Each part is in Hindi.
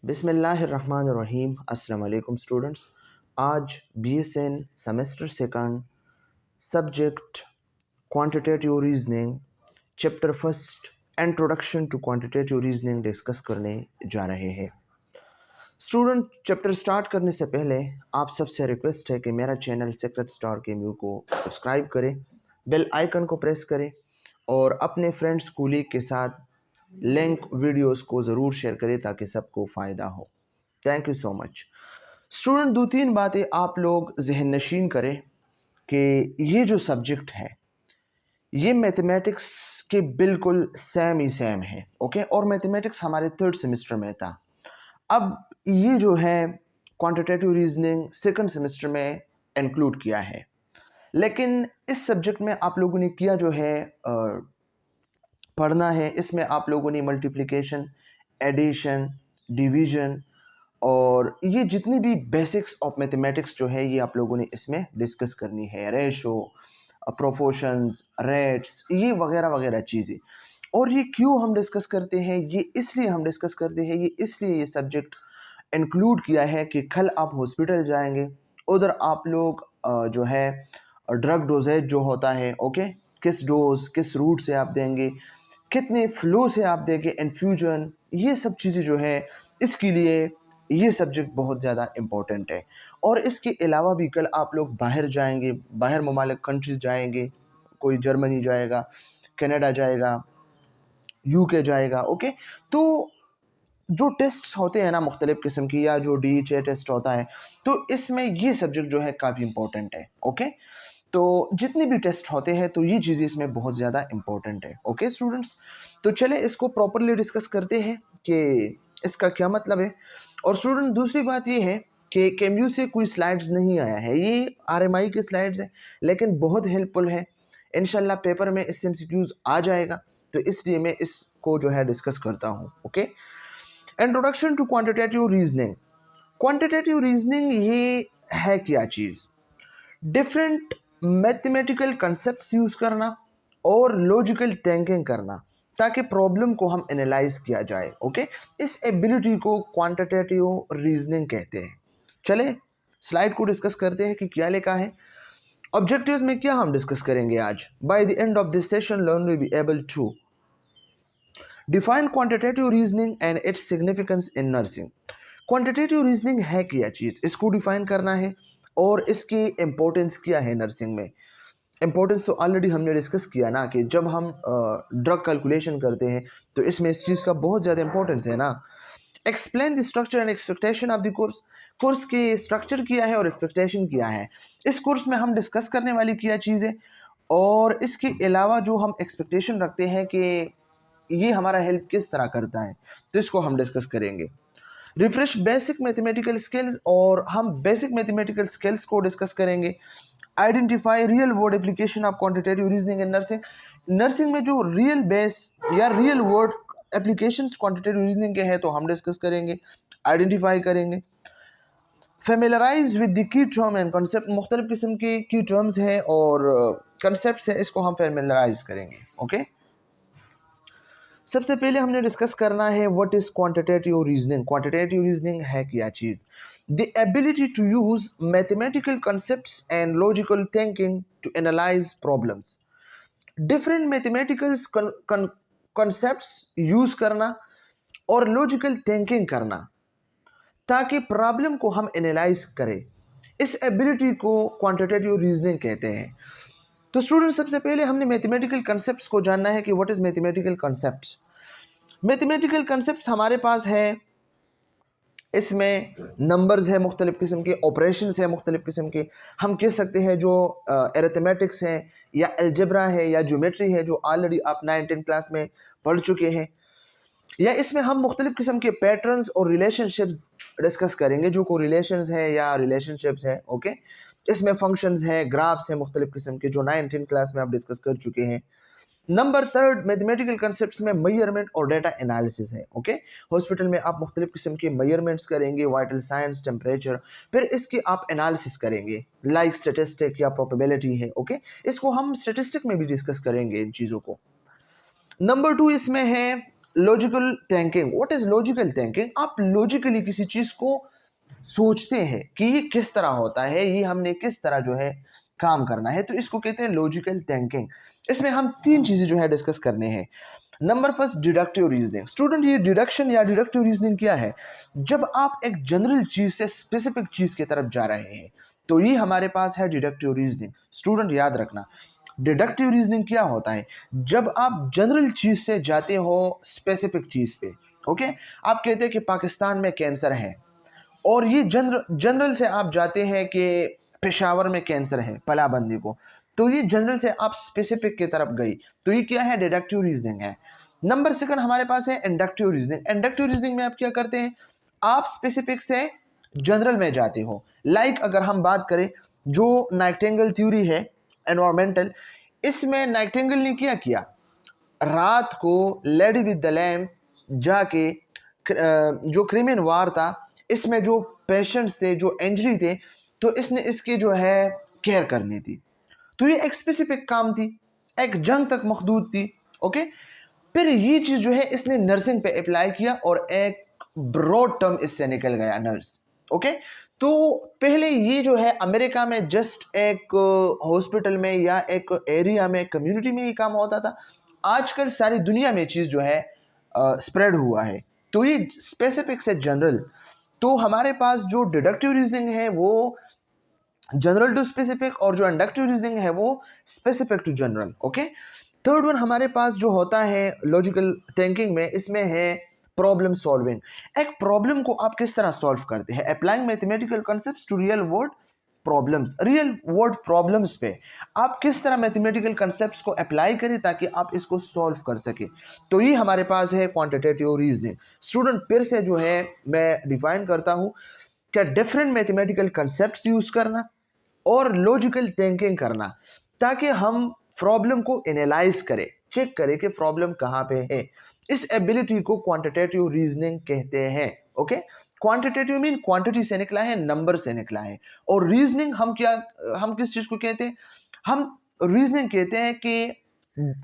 बिस्मिल्लाहिर्रहमानिर्रहीम। अस्सलाम वालेकुम स्टूडेंट्स। आज BSN semester second subject quantitative reasoning chapter first introduction to quantitative reasoning discuss करने जा रहे हैं। स्टूडेंट, चैप्टर स्टार्ट करने से पहले आप सबसे रिक्वेस्ट है कि मेरा चैनल सीक्रेट स्टार केम्यू को सब्सक्राइब करें, बेल आइकन को प्रेस करें और अपने फ्रेंड्स कलीग के साथ लिंक वीडियोस को ज़रूर शेयर करें ताकि सबको फ़ायदा हो। Thank you so much. Student, दो तीन बातें आप लोग जहन नशीन करें कि ये जो सब्जेक्ट है ये मैथमेटिक्स के बिल्कुल सेम ही सेम है, ओके। और मैथमेटिक्स हमारे थर्ड सेमेस्टर में था। अब ये जो है क्वांटिटेटिव रीजनिंग सेकंड सेमेस्टर में इंक्लूड किया है, लेकिन इस सब्जेक्ट में आप लोगों ने किया जो है पढ़ना है, इसमें आप लोगों ने मल्टीप्लिकेशन, एडिशन, डिवीजन और ये जितनी भी बेसिक्स ऑफ मैथमेटिक्स जो है ये आप लोगों ने इसमें डिस्कस करनी है। रेशो, प्रोपोर्शंस, रेट्स, ये वगैरह वगैरह चीज़ें। और ये क्यों हम डिस्कस करते हैं, ये इसलिए हम डिस्कस करते हैं, ये इसलिए ये सब्जेक्ट इंक्लूड किया है कि कल आप हॉस्पिटल जाएंगे, उधर आप लोग जो है ड्रग डोजेज जो होता है, ओके, किस डोज किस रूट से आप देंगे, कितने फ्लो से आप देंगे, इन्फ्यूजन, ये सब चीज़ें जो है इसके लिए ये सब्जेक्ट बहुत ज़्यादा इम्पोर्टेंट है। और इसके अलावा भी कल आप लोग बाहर जाएंगे, बाहर ममालिक कंट्रीज जाएंगे, कोई जर्मनी जाएगा, कनाडा जाएगा, UK जाएगा, ओके। तो जो टेस्ट्स होते हैं ना मुख्तलिफ़ किस्म की, या जो DHA टेस्ट होता है, तो इसमें ये सब्जेक्ट जो है काफ़ी इंपॉर्टेंट है, ओके। तो जितने भी टेस्ट होते हैं तो ये चीज़ें इसमें बहुत ज़्यादा इंपॉर्टेंट है, ओके स्टूडेंट्स। तो चले इसको प्रॉपरली डिस्कस करते हैं कि इसका क्या मतलब है। और स्टूडेंट, दूसरी बात ये है कि केम्यू से कोई स्लाइड्स नहीं आया है, ये RMI की स्लाइड्स है, लेकिन बहुत हेल्पफुल है। इंशाल्लाह पेपर में इससे MCQs आ जाएगा, तो इसलिए मैं इसको जो है डिस्कस करता हूँ, okay. Introduction to quantitative reasoning. Quantitative reasoning ये है क्या चीज़? डिफरेंट मैथमेटिकल कंसेप्ट्स यूज करना और लॉजिकल थिंकिंग करना ताकि प्रॉब्लम को हम एनालाइज किया जाए, ओके। इस एबिलिटी को क्वांटिटेटिव रीजनिंग कहते हैं। चले स्लाइड को डिस्कस करते हैं कि क्या लिखा है। ऑब्जेक्टिव्स में क्या हम डिस्कस करेंगे आज। By the end of this session learner will be able to define quantitative reasoning and its significance in nursing. Quantitative reasoning है क्या चीज़, इसको डिफाइन करना है और इसकी इम्पोर्टेंस क्या है नर्सिंग में। इम्पोर्टेंस तो ऑलरेडी हमने डिस्कस किया ना कि जब हम ड्रग कैलकुलेशन करते हैं तो इसमें इस चीज़ का बहुत ज़्यादा इंपॉर्टेंस है ना। Explain the structure and expectation of the course. Course के स्ट्रक्चर किया है और एक्सपेक्टेशन किया है। इस कोर्स में हम डिस्कस करने वाली क्या चीज़ें और इसके अलावा जो हम एक्सपेक्टेशन रखते हैं कि ये हमारा हेल्प किस तरह करता है, तो इसको हम डिस्कस करेंगे। रिफ्रेश बेसिक मैथमेटिकल स्किल्स, और हम बेसिक मैथमेटिकल स्किल्स को डिस्कस करेंगे। Identify real word application of quantitative reasoning in nursing. Nursing में जो रियल बेस या real word applications quantitative reasoning के हैं तो हम डिस्कस करेंगे, आइडेंटिफाई करेंगे। Familiarise with the key term and concept. मुख्तलिफ किस्म के की टर्म्स हैं और कंसेप्ट है, इसको हम फेमिलराइज करेंगे, ओके। सबसे पहले हमने डिस्कस करना है what is quantitative reasoning. Quantitative reasoning है क्या चीज? The ability to use mathematical concepts and logical thinking to analyse problems. Different mathematical concepts use करना और लॉजिकल थिंकिंग करना ताकि प्रॉब्लम को हम एनालाइज करें। इस एबिलिटी को क्वांटिटेटिव रीजनिंग कहते हैं। तो स्टूडेंट, सबसे पहले हमने मैथमेटिकल कॉन्सेप्ट्स को जानना है कि what is mathematical concepts. Mathematical concepts हमारे पास है, इसमें नंबर्स है मुख्तलिफ किस्म के, ऑपरेशंस है मुख्तलिफ किस्म के। हम कह सकते हैं जो एरिथमेटिक्स है या अलजेब्रा है या ज्योमेट्री है जो ऑलरेडी आप 9-10 क्लास में पढ़ चुके हैं, या इसमें हम मुख्तलिफ किस्म के पैटर्न्स और रिलेशनशिप्स डिस्कस करेंगे जो को रिलेशंस है या रिलेशनशिप्स है, ओके। इसमें फंक्शंस है, ग्राफ्स है मुख्तलिफ किस्म के जो 9-10 क्लास में आप डिस्कस कर चुके हैं। नंबर थर्ड, मैथमेटिकल कंसेप्ट्स में मेजरमेंट और डेटा एनालिसिस है, ओके। हॉस्पिटल में आप मुख्तलिफ किस्म के मेजरमेंट्स करेंगे, वाइटल साइंस, टेम्परेचर, फिर इसकी आप एनालिसिस करेंगे लाइक स्टेटिस्टिक या प्रोबेबिलिटी है, ओके। इसको हम स्टेटिस्टिक में भी डिस्कस करेंगे इन चीज़ों को। नंबर 2 इसमें है logical thinking. What is logical thinking? आप लॉजिकली किसी चीज को सोचते हैं कि ये किस तरह होता है, ये हमने किस तरह जो है काम करना है, तो इसको कहते हैं लॉजिकल थिंकिंग। इसमें हम तीन चीजें जो है डिस्कस करने हैं। Number first, deductive reasoning. Student, ये डिडक्शन या डिडक्टिव रीजनिंग क्या है? जब आप एक जनरल चीज से स्पेसिफिक चीज की तरफ जा रहे हैं, तो ये हमारे पास है डिडक्टिव रीजनिंग। स्टूडेंट याद रखना, डिडक्टिव रीजनिंग क्या होता है? जब आप जनरल चीज से जाते हो स्पेसिफिक चीज पे। ओके, आप कहते हैं कि पाकिस्तान में कैंसर है, और ये जनरल से आप जाते हैं कि पेशावर में कैंसर है, पलाबंदी को, तो ये जनरल से आप स्पेसिफिक की तरफ गई, तो ये क्या है? डिडक्टिव रीजनिंग है। नंबर सेकंड हमारे पास है इंडक्टिव रीजनिंग। इंडक्टिव रीजनिंग में आप क्या करते हैं? आप स्पेसिफिक से जनरल में जाते हो। लाइक अगर हम बात करें जो नाइटिंगेल थ्योरी है एनवायरमेंटल, इसमें नाइटिंगेल ने क्या किया? रात को लेडी विद द लैम्प जाके जो क्रिमिन वार था, इसमें जो पेशेंट्स थे, जो इंजरी थे, तो इसने इसकी जो है केयर करनी थी। तो ये एक स्पेसिफिक काम थी, एक जंग तक महदूद थी। ओके, फिर ये चीज जो है इसने नर्सिंग पे अप्लाई किया और एक ब्रॉड टर्म इससे निकल गया, नर्स। ओके, तो पहले ये जो है अमेरिका में जस्ट एक हॉस्पिटल में या एक एरिया में, कम्युनिटी में ये काम होता था। आजकल सारी दुनिया में चीज जो है स्प्रेड हुआ है, तो ये स्पेसिफिक से जनरल। तो हमारे पास जो डिडक्टिव रीजनिंग है वो जनरल टू स्पेसिफिक, और जो इंडक्टिव रीजनिंग है वो specific to general. Okay, third one हमारे पास जो होता है लॉजिकल थिंकिंग में, इसमें है प्रॉब्लम सॉल्विंग। एक प्रॉब्लम को आप किस तरह सॉल्व करते हैं? Applying mathematical concepts to real world problems. Real world problems पे आप किस तरह मैथमेटिकल कॉन्सेप्ट्स को अप्लाई करें ताकि आप इसको सॉल्व कर सके, तो ये हमारे पास है क्वांटिटेटिव रीजनिंग। स्टूडेंट, फिर से जो है मैं डिफाइन करता हूं, क्या डिफरेंट मैथमेटिकल कॉन्सेप्ट्स यूज करना और लॉजिकल थिंकिंग करना, ताकि हम प्रॉब्लम को एनालाइज करें, चेक करें कि प्रॉब्लम कहाँ पे है। इस एबिलिटी को क्वांटिटेटिव रीजनिंग कहते हैं। ओके, क्वांटिटेटिव मीन क्वांटिटी से निकला है, नंबर से निकला है। और रीजनिंग हम किस चीज को कहते हैं? हम रीजनिंग कहते हैं कि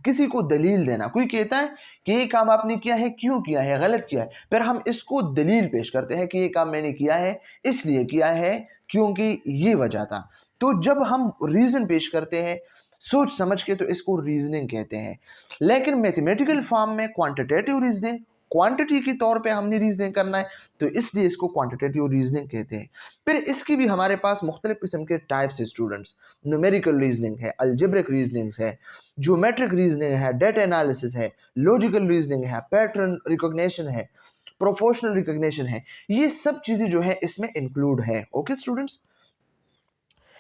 किसी को दलील देना। कोई कहता है कि ये काम आपने किया है, क्यों किया है, गलत किया है, फिर हम इसको दलील पेश करते हैं कि ये काम मैंने किया है, इसलिए किया है क्योंकि ये वजह था। तो जब हम रीजन पेश करते हैं सोच समझ के, तो इसको रीजनिंग कहते हैं। लेकिन मैथमेटिकल फॉर्म में क्वांटिटेटिव रीजनिंग, क्वांटिटी के तौर पे हमने रीजनिंग करना है, तो इसलिए इसको क्वांटिटेटिव रीजनिंग कहते हैं। फिर इसकी भी हमारे पास मुख्तलिफ किस्म के टाइप्स है स्टूडेंट्स। न्यूमेरिकल रीजनिंग है, अलजेब्रिक रीजनिंग है, ज्योमेट्रिक रीजनिंग है, डेटा एनालिसिस है, लॉजिकल रीजनिंग है, पैटर्न रिकॉग्निशन है, प्रोपोर्शनल रिकॉग्निशन है। ये सब चीजें जो है इसमें इंक्लूड है। ओके स्टूडेंट्स,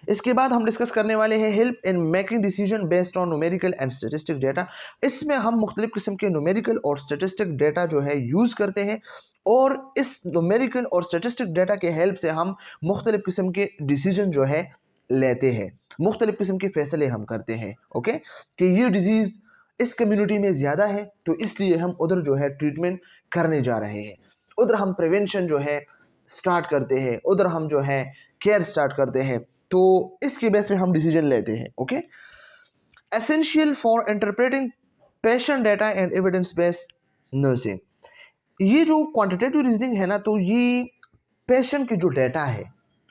इसके बाद हम डिस्कस करने वाले हैं help in making decision based on numerical and statistic data. इसमें हम मुख्तलिफ किस्म के न्यूमेरिकल और स्टैटिस्टिक डेटा जो है यूज करते हैं, और इस न्यूमेरिकल और स्टैटिस्टिक डेटा के हेल्प से हम मुख्तलिफ किस्म के डिसीजन जो है लेते हैं, मुख्तलिफ किस्म के फैसले हम करते हैं। ओके, कि ये डिजीज इस कम्युनिटी में ज़्यादा है, तो इसलिए हम उधर जो है ट्रीटमेंट करने जा रहे हैं, उधर हम प्रिवेंशन जो है स्टार्ट करते हैं, उधर हम जो है केयर स्टार्ट करते हैं। तो इसके बेस पे हम डिसीजन लेते हैं। Okay, essential for interpreting patient data and evidence based nursing. ये जो क्वांटिटेटिव रीजनिंग है ना, तो ये पेशेंट की जो डेटा है,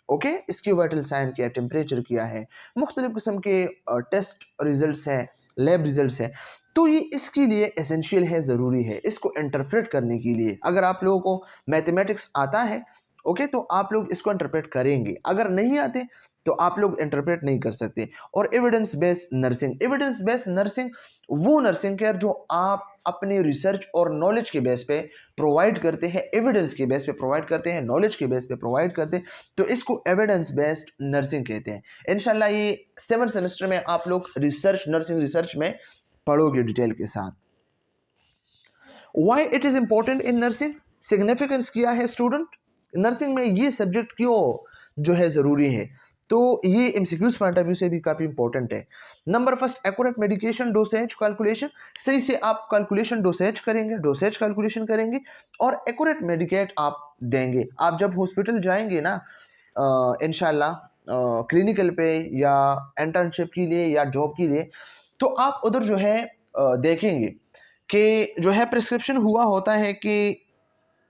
ओके, इसकी वाइटल साइन किया, टेम्परेचर किया है, मुख्तलिफ किस्म के टेस्ट रिजल्ट्स है, लैब रिजल्ट्स है, तो ये इसके लिए एसेंशियल है, ज़रूरी है इसको इंटरप्रेट करने के लिए। अगर आप लोगों को मैथमेटिक्स आता है, ओके, तो आप लोग इसको इंटरप्रेट करेंगे, अगर नहीं आते तो आप लोग इंटरप्रेट नहीं कर सकते। और evidence based nursing, evidence based nursing वो नर्सिंग केयर जो आप अपने रिसर्च और नॉलेज के बेस पे प्रोवाइड करते हैं, एविडेंस के बेस पे प्रोवाइड करते हैं, नॉलेज के बेस पे प्रोवाइड करते हैं, तो इसको एविडेंस बेस्ड नर्सिंग कहते हैं। इंशाल्लाह ये 7th सेमेस्टर में आप लोग रिसर्च, नर्सिंग रिसर्च में पढ़ोगे डिटेल के साथ। Why it is important in nursing, significance क्या है स्टूडेंट, नर्सिंग में ये सब्जेक्ट क्यों जो है ज़रूरी है, तो ये एमसीक्यूज पॉइंट ऑफ व्यू से भी काफ़ी इंपॉर्टेंट है। Number first, accurate medication dosage calculation, सही से आप कैलकुलेशन डोसेज करेंगे, डोसेज कैलकुलेशन करेंगे और एक्यूरेट मेडिकेट आप देंगे। आप जब हॉस्पिटल जाएंगे ना इंशाल्लाह क्लिनिकल पे या इंटर्नशिप के लिए या जॉब के लिए, तो आप उधर जो है देखेंगे कि जो है प्रिस्क्रिप्शन हुआ होता है कि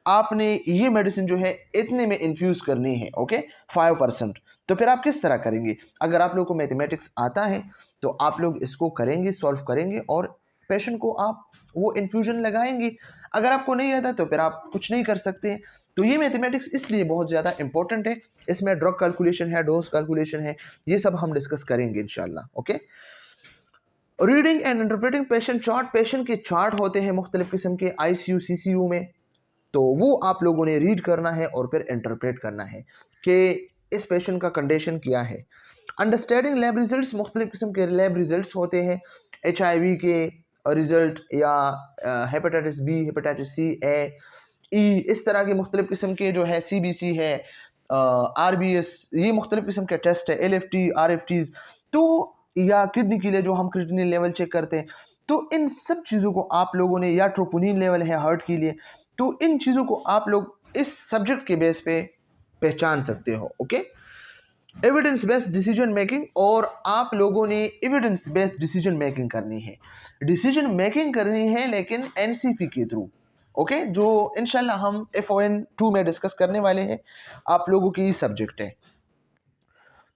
आपने ये मेडिसिन जो है इतने में इन्फ्यूज करनी है, ओके 5%। तो फिर आप किस तरह करेंगे? अगर आप लोग को मैथमेटिक्स आता है तो आप लोग इसको करेंगे, सॉल्व करेंगे और पेशेंट को आप वो इन्फ्यूजन लगाएंगे। अगर आपको नहीं आता तो फिर आप कुछ नहीं कर सकते। तो ये मैथमेटिक्स इसलिए बहुत ज़्यादा इंपॉर्टेंट है। इसमें ड्रग कैलकुलेशन है, डोज कैलकुलेशन है, ये सब हम डिस्कस करेंगे इंशाल्लाह। Okay, reading and interpreting patient chart. Patient के चार्ट होते हैं मुख्तलिफ किस्म के ICU CCU में, तो वो आप लोगों ने रीड करना है और फिर इंटरप्रेट करना है कि इस पेशेंट का कंडीशन क्या है। अंडरस्टैंडिंग लैब रिजल्ट्स, मुख्तलिफ किस्म के लैब रिजल्ट्स होते हैं, HIV के रिजल्ट या hepatitis B, hepatitis C, A, E, इस तरह के मुख्तलिफ किस्म के जो है CBC है, RBS, ये मुख्तलिफ किस्म के टेस्ट है, LFT, RFTs, तो या किडनी के लिए जो हम क्रिएटिनिन लेवल चेक करते हैं। तो इन सब चीज़ों को आप लोगों ने, या ट्रोपोनिन लेवल है हार्ट के लिए, तो इन चीज़ों को आप लोग इस सब्जेक्ट के बेस पे पहचान सकते हो। Okay, evidence based decision making, और आप लोगों ने एविडेंस बेस्ड डिसीजन मेकिंग करनी है। डिसीजन मेकिंग करनी है लेकिन NCP के थ्रू, ओके, जो इंशाल्लाह हम FON 2 में डिस्कस करने वाले हैं। आप लोगों की ये सब्जेक्ट है,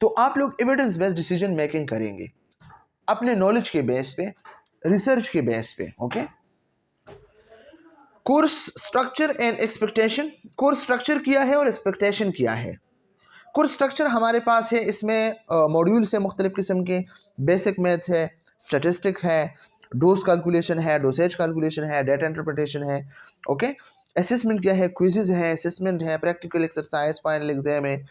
तो आप लोग एविडेंस बेस्ड डिसीजन मेकिंग करेंगे अपने नॉलेज के बेस पे, रिसर्च के बेस पे। Okay, course structure and expectation. Course structure किया है और एक्सपेक्टेशन किया है। कोर्स स्ट्रक्चर हमारे पास है, इसमें मॉड्यूल्स है मुख्तलिफ किस्म के, बेसिक मैथ्स है, स्टैटिस्टिक है, डोज कैलकुलेशन है, डोसेज कैलकुलेशन है, डेटा इंटरप्रिटेशन है। ओके, असेसमेंट क्या है, क्विजेज है, असेसमेंट है, प्रैक्टिकल एक्सरसाइज, फाइनल एग्जाम है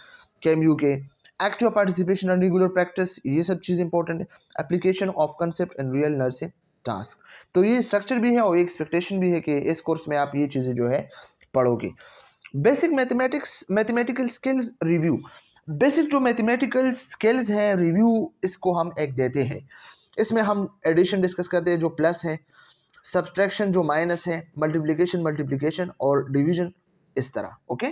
KMU के, active participation and regular practice, ये सब चीज़ इंपॉर्टेंट है, application of concept in real nursing task. तो ये स्ट्रक्चर भी है और ये एक्सपेक्टेशन भी है कि इस कोर्स में आप ये चीज़ें जो है पढ़ोगे। Basic mathematics, mathematical skills review. Basic जो मैथमेटिकल स्किल्स है रिव्यू, इसको हम एक देते हैं। इसमें हम एडिशन डिस्कस करते हैं जो प्लस है, सब्सट्रैक्शन जो माइनस है, मल्टीप्लिकेशन मल्टीप्लिकेशन और डिवीजन, इस तरह। ओके,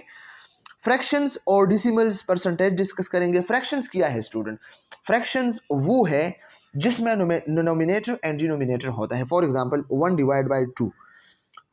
फ्रैक्शंस और डिसिमल्स, परसेंटेज डिस्कस करेंगे। फ्रैक्शंस क्या है स्टूडेंट? फ्रैक्शंस वो है जिसमें डिनोमिनेटर एंड डिनोमिनेटर होता है। For example 1 divide by 2।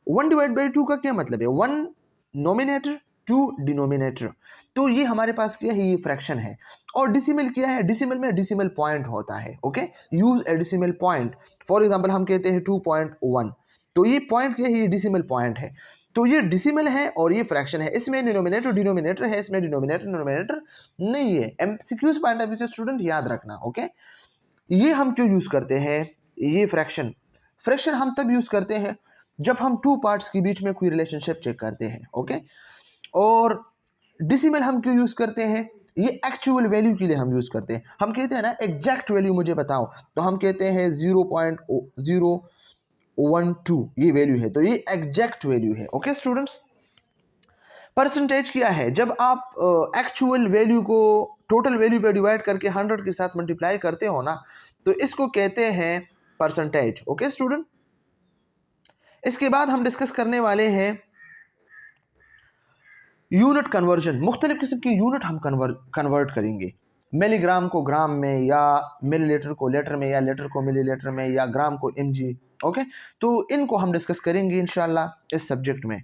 1 divide by 2 का क्या मतलब है? 1 नोमिनेटर, 2 डिनोमिनेटर। तो ये हमारे पास क्या है? ये फ्रैक्शन है। और डिसिमल क्या है? डिसिमल में डिसिमल पॉइंट होता है। Okay, use A decimal point. For example हम कहते हैं 2.1, तो ये पॉइंट क्या है? ये डिसिमल पॉइंट है। तो ये डिसिमल है और ये फ्रैक्शन है। इसमें डिनोमिनेटर डिनोमिनेटर है, इसमें डिनोमिनेटर डिनोमिनेटर नहीं है। MCQs पॉइंट ऑफ व्यू से स्टूडेंट याद रखना। ओके, ये हम क्यों यूज करते हैं? ये फ्रैक्शन, फ्रैक्शन हम तब यूज करते हैं जब हम 2 पार्ट्स के बीच में कोई रिलेशनशिप चेक करते हैं। ओके, और डिसिमल हम क्यों यूज करते हैं? ये एक्चुअल वैल्यू के लिए हम यूज करते हैं। हम कहते हैं ना एग्जैक्ट वैल्यू मुझे बताओ, तो हम कहते हैं 0.012 ये वैल्यू है, तो ये एग्जैक्ट वैल्यू है। ओके स्टूडेंट्स, परसेंटेज क्या है? जब आप एक्चुअल वैल्यू को टोटल वैल्यू पे डिवाइड करके 100 के साथ मल्टीप्लाई करते हो ना, तो इसको कहते हैं परसेंटेज। ओके स्टूडेंट, इसके बाद हम डिस्कस करने वाले हैं यूनिट कन्वर्जन। मुख्तलिफ किस्म की यूनिट हम कन्वर्ट करेंगे, मिलीग्राम को ग्राम में, या मिलीलीटर को लीटर में, या लीटर को मिलीलीटर में, या ग्राम को mg। ओके, तो इनको हम डिस्कस करेंगे इंशाल्लाह इस सब्जेक्ट में।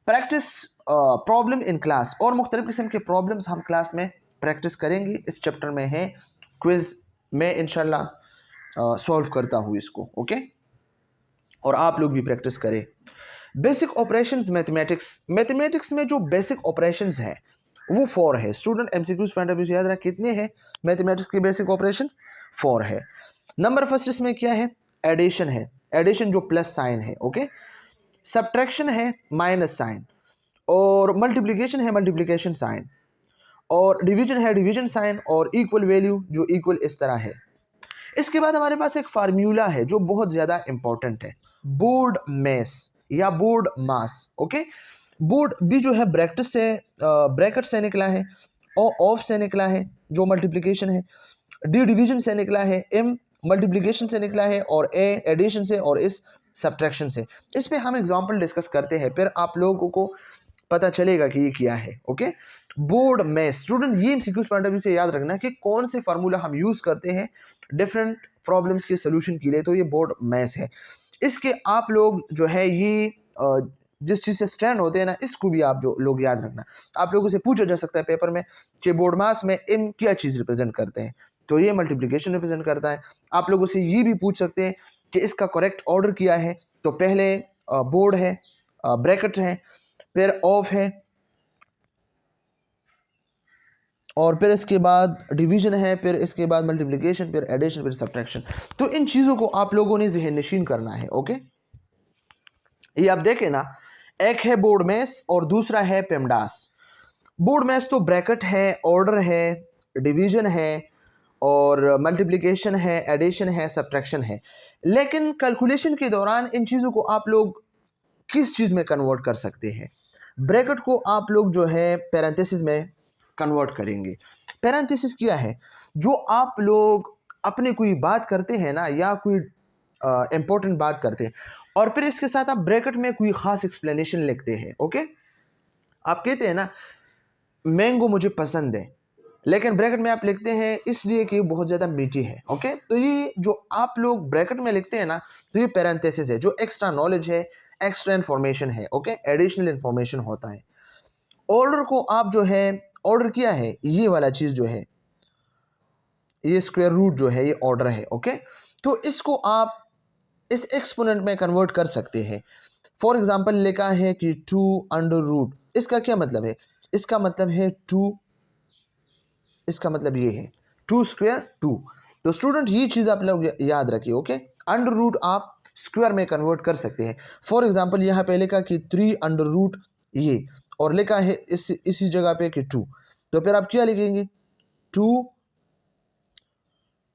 प्रैक्टिस प्रॉब्लम इन क्लास, और मुख्तलिफ किस्म के प्रॉब्लम्स हम क्लास में प्रैक्टिस करेंगे। इस चैप्टर में है क्विज में इंशाल्लाह सॉल्व करता हूँ इसको। ओके, और आप लोग भी प्रैक्टिस करें। Basic operations mathematics. मैथमेटिक्स में जो बेसिक ऑपरेशंस है वो 4 है student. MCQs point of view से याद रख, कितने हैं मैथमेटिक्स के बेसिक ऑपरेशंस? 4 है। नंबर फर्स्ट इसमें क्या है? एडिशन है, एडिशन जो प्लस साइन है। ओके, सब्ट्रैक्शन है माइनस साइन, और मल्टीप्लिकेशन है मल्टीप्लिकेशन साइन, और डिवीजन है डिवीजन साइन, और इक्वल वैल्यू जो इक्वल इस तरह है। इसके बाद हमारे पास एक फार्मूला है जो बहुत ज़्यादा इंपॉर्टेंट है, बोर्ड मैस या बोर्ड मास। ओके, बोर्ड भी जो है ब्रैकेट से निकला है, और ऑफ से निकला है जो मल्टीप्लिकेशन है, डी डिवीजन से निकला है, एम मल्टीप्लिकेशन से निकला है, और ए एडिशन से, और इस सब्ट्रैक्शन से। इस पे हम एग्जांपल डिस्कस करते हैं, फिर आप लोगों को पता चलेगा कि ये क्या है। ओके, बोर्ड मैस स्टूडेंट, ये MCQs पॉइंट ऑफ व्यू से याद रखना कि कौन से फार्मूला हम यूज करते हैं डिफरेंट प्रॉब्लम्स के सोल्यूशन के लिए, तो ये बोर्ड मैस है। इसके आप लोग जो है ये जिस चीज़ से स्टैंड होते हैं ना, इसको भी आप जो लोग याद रखना। आप लोगों से पूछा जा सकता है पेपर में कि बोर्ड मास में m क्या चीज़ रिप्रेजेंट करते हैं, तो ये मल्टीप्लिकेशन रिप्रेजेंट करता है। आप लोगों से ये भी पूछ सकते हैं कि इसका करेक्ट ऑर्डर क्या है, तो पहले बोर्ड है, ब्रैकेट है, फिर ऑफ है, और फिर इसके बाद डिवीजन है, फिर इसके बाद मल्टीप्लिकेशन, फिर एडिशन, फिर सब्ट्रैक्शन। तो इन चीज़ों को आप लोगों ने ज़हन नशीन करना है। ओके, ये आप देखें ना, एक है बोर्ड मैस और दूसरा है पेमडास। बोर्ड मैस तो ब्रैकेट है, ऑर्डर है, डिवीजन है, और मल्टीप्लिकेशन है, एडिशन है, सब्ट्रैक्शन है। लेकिन कैलकुलेशन के दौरान इन चीज़ों को आप लोग किस चीज़ में कन्वर्ट कर सकते हैं? ब्रैकेट को आप लोग जो है पैरेंथेसिस में कन्वर्ट करेंगे। पैरेंथेसिस क्या है? जो आप लोग अपने कोई बात करते हैं ना, या कोई इंपॉर्टेंट बात करते हैं, और फिर इसके साथ आप ब्रैकेट में कोई ख़ास एक्सप्लेनेशन लिखते हैं। ओके, आप कहते हैं ना मैंगो मुझे पसंद है, लेकिन ब्रैकेट में आप लिखते हैं इसलिए कि बहुत ज़्यादा मीठी है। ओके, तो ये जो आप लोग ब्रैकेट में लिखते हैं ना, तो ये पैरेंथेसिस है, जो एक्स्ट्रा नॉलेज है, एक्स्ट्रा इन्फॉर्मेशन है। ओके, एडिशनल इन्फॉर्मेशन होता है। ऑर्डर को आप जो है ऑर्डर किया है, ये वाला चीज़ जो है, ये स्क्वायर रूट जो है, ये ऑर्डर है। ओके, तो इसको आप इस एक्सपोनेंट में कन्वर्ट कर सकते हैं। फॉर एग्जांपल लिखा है कि 2 अंडर रूट, इसका क्या मतलब है? इसका मतलब है 2, इसका मतलब ये है 2 स्क्वायर 2। तो स्टूडेंट ये चीज़ आप लोग याद रखिए। ओके, अंडर रूट आप स्क्वायर में कन्वर्ट कर सकते हैं। फॉर एग्जांपल यहाँ पे लिखा कि 3 अंडर रूट ये, और लिखा है इसी जगह पे कि 2, तो फिर आप क्या लिखेंगे? 2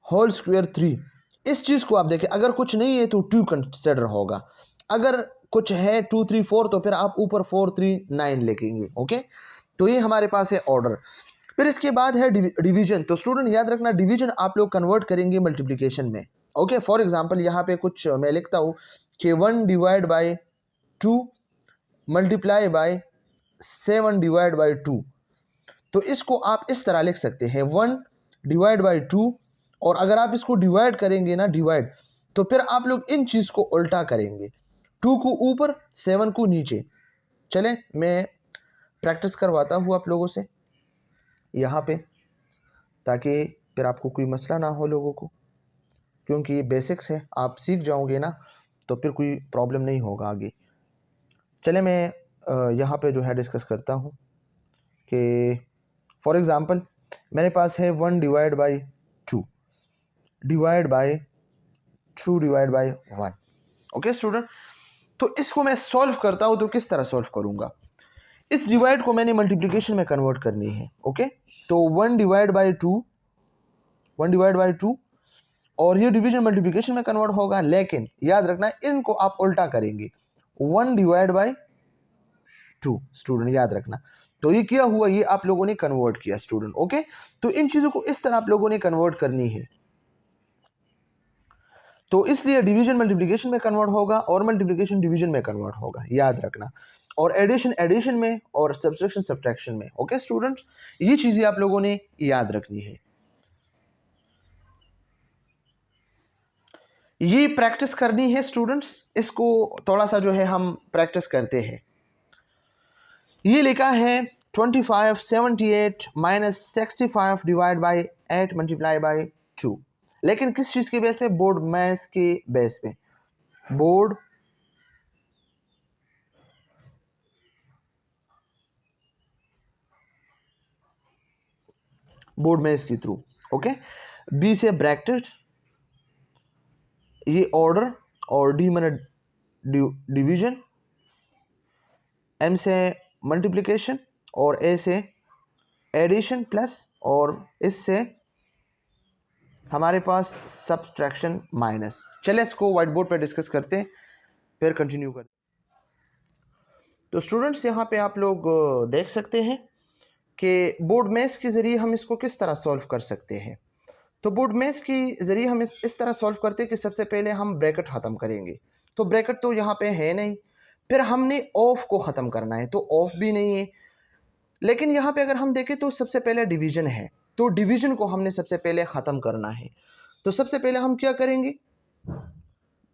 होल स्क्वायर 3। इस चीज़ को आप देखें, अगर कुछ नहीं है तो 2 कंसिडर होगा, अगर कुछ है 2 3 4 तो फिर आप ऊपर 4 3 9 लिखेंगे। ओके, तो ये हमारे पास है ऑर्डर। फिर इसके बाद है डिवीजन। तो स्टूडेंट याद रखना, डिवीजन आप लोग कन्वर्ट करेंगे मल्टीप्लिकेशन में। ओके, फॉर एग्जांपल यहाँ पे कुछ मैं लिखता हूँ कि 1 divide by 2 multiply by 7 divide by 2। तो इसको आप इस तरह लिख सकते हैं 1 डिवाइड बाई 2, और अगर आप इसको डिवाइड करेंगे ना, डिवाइड, तो फिर आप लोग इन चीज़ को उल्टा करेंगे, 2 को ऊपर 7 को नीचे। चले मैं प्रैक्टिस करवाता हूँ आप लोगों से यहाँ पे, ताकि फिर आपको कोई मसला ना हो लोगों को, क्योंकि ये बेसिक्स है, आप सीख जाओगे ना तो फिर कोई प्रॉब्लम नहीं होगा आगे। चले मैं यहाँ पे जो है डिस्कस करता हूँ कि फॉर एग्ज़ाम्पल मेरे पास है 1 divide by 2 divide by 2 divide by 1। Okay student, तो इसको मैं सॉल्व करता हूँ, तो किस तरह सॉल्व करूँगा? इस डिवाइड को मैंने मल्टीप्लिकेशन में कन्वर्ट करनी है। ओके, तो 1 डिवाइड बाई 2, 1 डिवाइड बाई 2, और ये डिवीजन मल्टीप्लिकेशन में कन्वर्ट होगा, लेकिन याद रखना इनको आप उल्टा करेंगे, 1 डिवाइड बाई 2। स्टूडेंट याद रखना, तो ये क्या हुआ? ये आप लोगों ने कन्वर्ट किया स्टूडेंट। ओके, तो इन चीज़ों को इस तरह आप लोगों ने कन्वर्ट करनी है। तो इसलिए डिवीजन मल्टीप्लिकेशन में कन्वर्ट होगा और मल्टीप्लिकेशन डिवीजन में कन्वर्ट होगा, याद रखना, और एडिशन एडिशन में, और सब्ट्रैक्शन सब्ट्रैक्शन में। ओके स्टूडेंट्स, ये चीज़ें आप लोगों ने याद रखनी है। ये प्रैक्टिस करनी है स्टूडेंट्स, इसको थोड़ा सा जो है हम प्रैक्टिस करते हैं। ये लिखा है 25 78 minus 65 divide by 8 multiply by 2, लेकिन किस चीज़ के बेस पे? बोर्ड मैथ्स के बेस पे, बोर्ड मैथ्स के थ्रू। ओके, बी से ब्रैकेट, ये ऑर्डर, और डी मैंने डिवीजन, एम से मल्टीप्लिकेशन, और ए से एडिशन प्लस, और इससे हमारे पास सब्ट्रैक्शन माइनस। चले इसको व्हाइट बोर्ड पर डिस्कस करते हैं, फिर कंटिन्यू करते हैं। तो स्टूडेंट्स यहाँ पे आप लोग देख सकते हैं कि बोर्ड मैथ्स के ज़रिए हम इसको किस तरह सॉल्व कर सकते हैं। तो बोर्ड मैथ्स के ज़रिए हम इस तरह सॉल्व करते हैं कि सबसे पहले हम ब्रैकेट ख़त्म करेंगे। तो ब्रैकेट तो यहाँ पे है नहीं, फिर हमने ऑफ को ख़त्म करना है, तो ऑफ भी नहीं है। लेकिन यहाँ पे अगर हम देखें तो सबसे पहले डिवीज़न है, तो डिवीज़न को हमने सबसे पहले ख़त्म करना है। तो सबसे पहले हम क्या करेंगे?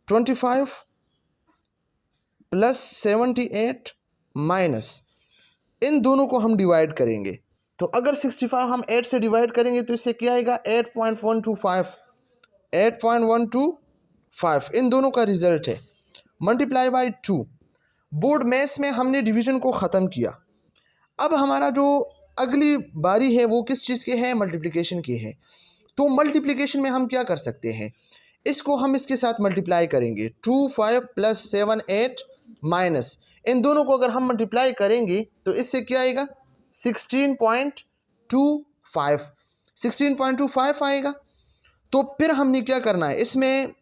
25 प्लस 78 माइनस, इन दोनों को हम डिवाइड करेंगे। तो अगर 65 हम 8 से डिवाइड करेंगे तो इससे क्या आएगा 8.125, 8.125 इन दोनों का रिजल्ट है, मल्टीप्लाई बाई 2। बोर्ड मैथ्स में हमने डिवीजन को ख़त्म किया। अब हमारा जो अगली बारी है वो किस चीज़ की है, मल्टीप्लिकेशन की है। तो मल्टीप्लिकेशन में हम क्या कर सकते हैं, इसको हम इसके साथ मल्टीप्लाई करेंगे, 2 5 प्लस 7 8 माइनस, इन दोनों को अगर हम मल्टीप्लाई करेंगे तो इससे क्या आएगा 16.25, 16.25 आएगा। तो फिर हमने क्या करना है, इसमें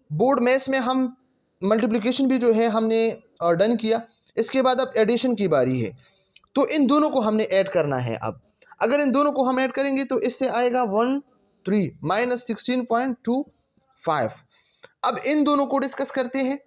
बोर्ड मैथ्स में हम मल्टीप्लिकेशन भी जो है हमने डन किया। इसके बाद अब एडिशन की बारी है, तो इन दोनों को हमने ऐड करना है। अब अगर इन दोनों को हम ऐड करेंगे तो इससे आएगा 13 माइनस 16.25। अब इन दोनों को डिस्कस करते हैं,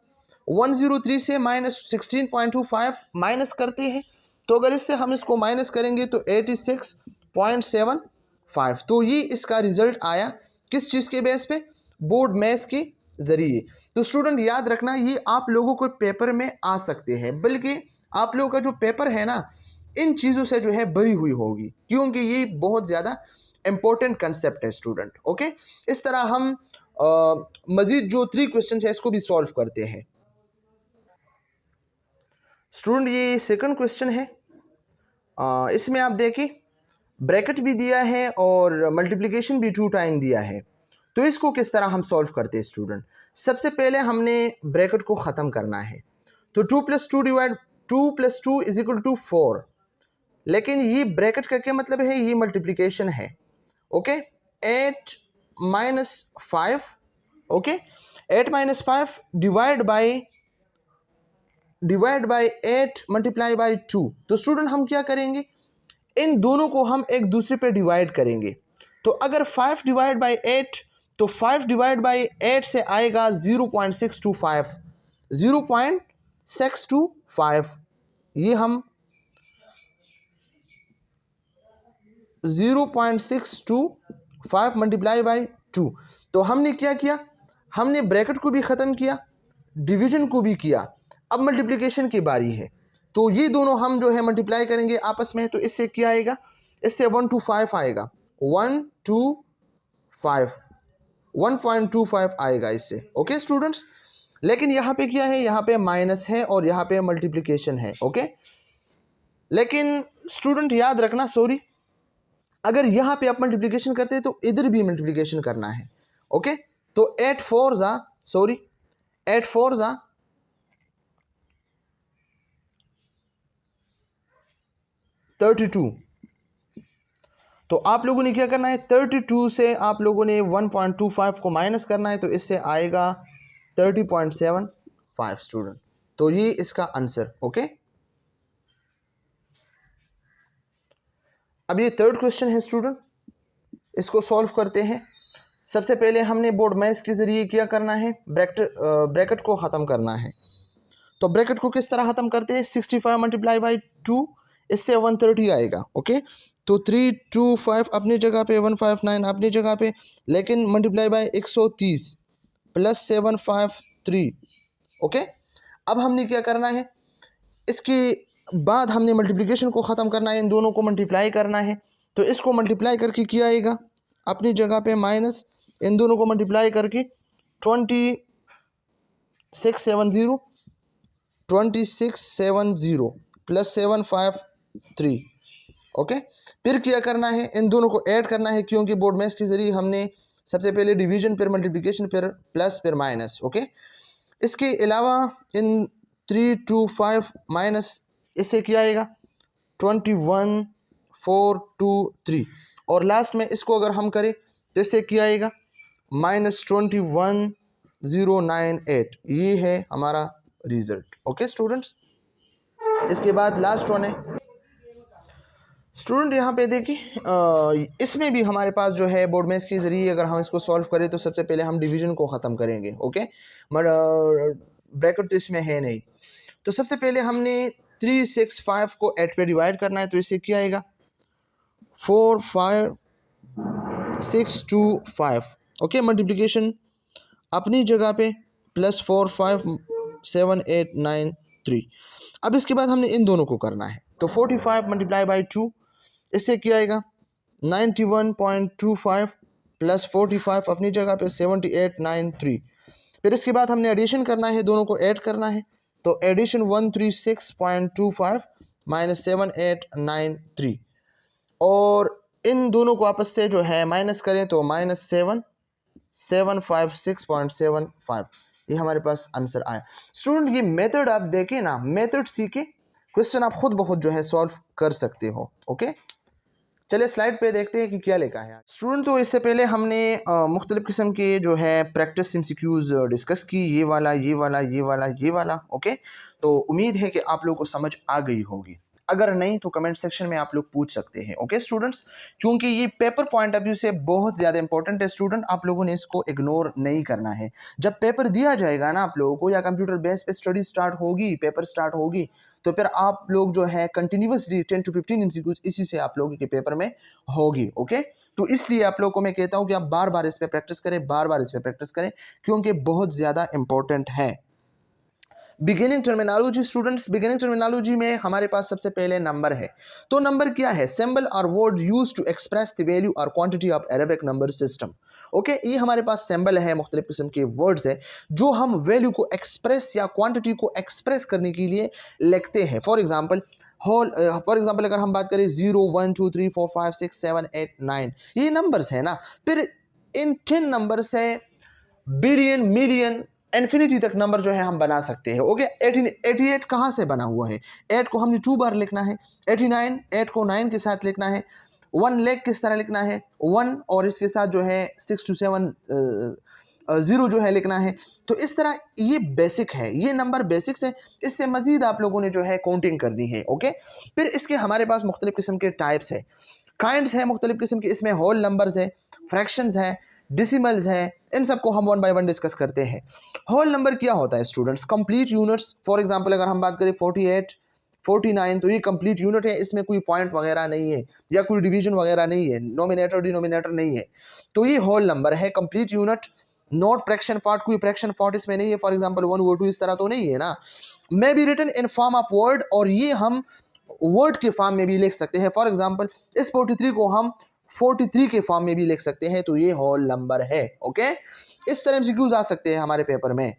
103 से माइनस 16.25 माइनस करते हैं। तो अगर इससे हम इसको माइनस करेंगे तो 86.75। तो ये इसका रिजल्ट आया किस चीज़ के बेस पे, बोर्ड मैथ्स के ज़रिए। तो स्टूडेंट याद रखना, ये आप लोगों को पेपर में आ सकते हैं, बल्कि आप लोगों का जो पेपर है ना इन चीज़ों से जो है भरी हुई होगी, क्योंकि ये बहुत ज़्यादा इंपॉर्टेंट कंसेप्ट है स्टूडेंट। ओके, इस तरह हम मज़ीद जो 3 क्वेश्चन है इसको भी सॉल्व करते हैं। स्टूडेंट ये सेकंड क्वेश्चन है, इसमें आप देखिए ब्रैकेट भी दिया है और मल्टीप्लिकेशन भी 2 टाइम दिया है। तो इसको किस तरह हम सॉल्व करते हैं स्टूडेंट, सबसे पहले हमने ब्रैकेट को ख़त्म करना है। तो 2 + 2 डिवाइड 2 + 2 = 4, लेकिन ये ब्रैकेट का क्या मतलब है, ये मल्टीप्लिकेशन है। Okay, 8 - 5, okay 8 - 5 divide by 8 multiply by 2। तो स्टूडेंट हम क्या करेंगे, इन दोनों को हम एक दूसरे पे डिवाइड करेंगे। तो अगर 5 डिवाइड बाय 8, तो 5 डिवाइड बाय 8 से आएगा 0.625, 0.625। ये हम 0.625 मल्टीप्लाई बाय 2। तो हमने क्या किया, हमने ब्रैकेट को भी ख़त्म किया, डिवीजन को भी किया। अब मल्टीप्लिकेशन की बारी है, तो ये दोनों हम जो है मल्टीप्लाई करेंगे आपस में। तो इससे क्या आएगा, इससे 125 आएगा, 125 1.25 आएगा इससे। ओके स्टूडेंट्स, लेकिन यहाँ पे क्या है, यहाँ पे माइनस है और यहाँ पे मल्टीप्लिकेशन है। ओके, लेकिन स्टूडेंट याद रखना, सॉरी, अगर यहाँ पे आप मल्टीप्लिकेशन करते हैं तो इधर भी मल्टीप्लिकेशन करना है। ओके, तो 8 4 32। तो आप लोगों ने क्या करना है, 32 से आप लोगों ने 1.25 को माइनस करना है, तो इससे आएगा 30.75 स्टूडेंट। तो ये इसका आंसर। ओके, अब ये थर्ड क्वेश्चन है स्टूडेंट, इसको सॉल्व करते हैं। सबसे पहले हमने बोर्ड मैथ्स के ज़रिए क्या करना है, ब्रैकेट को ख़त्म करना है। तो ब्रैकेट को किस तरह ख़त्म करते हैं, 65 मल्टीप्लाई बाई 2, इससे 130 आएगा। ओके, तो 325 अपनी जगह पे, 159 अपनी जगह पे, लेकिन मल्टीप्लाई बाई 130 प्लस 753। ओके, अब हमने क्या करना है, इसके बाद हमने मल्टीप्लिकेशन को ख़त्म करना है, इन दोनों को मल्टीप्लाई करना है। तो इसको मल्टीप्लाई करके क्या आएगा, अपनी जगह पे माइनस, इन दोनों को मल्टीप्लाई करके 2670 प्लस 753। ओके, फिर क्या करना है, इन दोनों को ऐड करना है, क्योंकि बोर्ड मैथ्स के ज़रिए हमने सबसे पहले डिवीजन, फिर मल्टीप्लिकेशन, फिर प्लस, फिर माइनस। ओके, इसके अलावा इन 325 माइनस, इससे क्या आएगा 21423, और लास्ट में इसको अगर हम करें तो इससे क्या आएगा -21098। ये है हमारा रिजल्ट। ओके स्टूडेंट्स, इसके बाद लास्ट वन है स्टूडेंट, यहाँ पे देखिए इसमें भी हमारे पास जो है बोर्ड मैथ्स के ज़रिए अगर हम इसको सॉल्व करें तो सबसे पहले हम डिवीजन को ख़त्म करेंगे। ओके, ब्रैकेट तो इसमें है नहीं। तो सबसे पहले हमने 365 को 8 पे डिवाइड करना है, तो इससे क्या आएगा 45625। ओके, मल्टीप्लिकेशन अपनी जगह पे, प्लस 45 7893। अब इसके बाद हमने इन दोनों को करना है, तो 45 मल्टीप्लाई बाई 2, इससे क्या आएगा 91.25 प्लस 45 अपनी जगह पे 7893। फिर इसके बाद हमने एडिशन करना है, दोनों को ऐड करना है, तो एडिशन 136.25 माइनस 7893, और इन दोनों को आपस से जो है माइनस करें तो -756.75, ये हमारे पास आंसर आया। स्टूडेंट ये मेथड आप देखें ना, मेथड सीखे, क्वेश्चन आप खुद ब खुद जो है सॉल्व कर सकते हो। ओके, चलिए स्लाइड पे देखते हैं कि क्या लिखा है स्टूडेंट। तो इससे पहले हमने मुख्तलिफ किस्म के जो है प्रैक्टिस एमसीक्यूज डिस्कस की, ये वाला, ये वाला, ये वाला, ये वाला। ओके, तो उम्मीद है कि आप लोगों को समझ आ गई होगी, अगर नहीं तो कमेंट सेक्शन में आप लोग पूछ सकते हैं। ओके स्टूडेंट्स, क्योंकि ये पेपर पॉइंट ऑफ व्यू से बहुत ज़्यादा इंपॉर्टेंट है स्टूडेंट, आप लोगों ने इसको इग्नोर नहीं करना है। जब पेपर दिया जाएगा ना आप लोगों को, या कंप्यूटर बेस पे स्टडी स्टार्ट होगी, पेपर स्टार्ट होगी, तो फिर आप लोग जो है कंटिन्यूसली 10 to 15 एमसीक्यूज इसी से आप लोगों के पेपर में होगी। ओके, तो इसलिए आप लोगों को मैं कहता हूँ कि आप बार बार इस पर प्रैक्टिस करें, बार बार इस पर प्रैक्टिस करें, क्योंकि बहुत ज़्यादा इंपॉर्टेंट है। Beginning terminology students, beginning terminology में हमारे पास सबसे पहले नंबर है। तो नंबर क्या है? सिंबल और word used to express the value और quantity of Arabic number system. Okay, ये हमारे पास सिंबल है, मुख्तलिफ किस्म के वर्ड्स है जो हम वैल्यू को एक्सप्रेस या क्वांटिटी को एक्सप्रेस करने के लिए लिखते हैं। फॉर एग्जाम्पल अगर हम बात करें 0 1 2 3 4 5 6 7 8 9, ये नंबर्स है ना। फिर इन 10 नंबर से बिलियन, मिलियन, इन्फिनिटी तक नंबर जो है हम बना सकते हैं। ओके, 88 कहाँ से बना हुआ है? 8 को हमने 2 बार लिखना है, 89 8 को 9 के साथ लिखना है, 1 लाख किस तरह लिखना है, 1 और इसके साथ जो है 6 to 7 0 जो है लिखना है। तो इस तरह ये बेसिक है, ये नंबर बेसिक्स है। इससे मजीद आप लोगों ने जो है काउंटिंग करनी है। ओके, फिर इसके हमारे पास मुख्तलिफ किस्म के टाइप्स है, काइंड्स है मुख्तलिफ किस्म के, इसमें होल नंबर्स है, फ्रैक्शंस है, डिसिमल्स है, इन सबको हम 1 by 1 डिस्कस करते हैं। होल नंबर क्या होता है students? Complete units. For example अगर हम बात करें 48 49, तो ये कंप्लीट यूनिट है, इसमें कोई पॉइंट वगैरह नहीं है या कोई डिवीजन वगैरह नहीं है, नोमिनेटर डिनोमिनेटर नहीं है, तो ये होल नंबर है, complete unit. Not fraction part, कोई फ्रैक्शन पार्ट इसमें नहीं है। फॉर एग्जांपल 1 over 2 इस तरह तो नहीं है ना। May be written in form of word, और ये हम वर्ड के फॉर्म में भी लिख सकते हैं। फॉर एग्जांपल इस 43 को हम 43 के फॉर्म में भी लिख सकते हैं, तो ये होल नंबर है। ओके, इस तरह एमसीक्यूज आ सकते हैं हमारे पेपर में।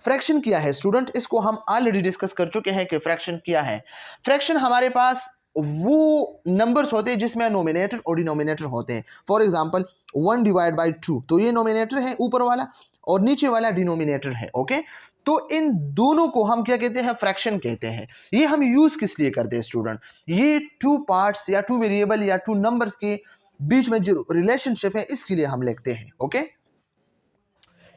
फ्रैक्शन क्या है स्टूडेंट? इसको हम ऑलरेडी डिस्कस कर चुके हैं कि फ्रैक्शन क्या है। फ्रैक्शन हमारे पास वो नंबर्स होते हैं जिसमें नोमिनेटर और डिनोमिनेटर होते हैं। फॉर एग्जांपल 1 डिवाइड बाई 2, तो ये नोमिनेटर है ऊपर वाला, और नीचे वाला डिनोमिनेटर है। ओके, तो इन दोनों को हम क्या कहते हैं? फ्रैक्शन कहते हैं। ये हम यूज किस लिए करते हैं स्टूडेंट? ये 2 पार्ट्स या 2 वेरिएबल या 2 नंबर्स के बीच में जो रिलेशनशिप है, इसके लिए हम लिखते हैं। ओके,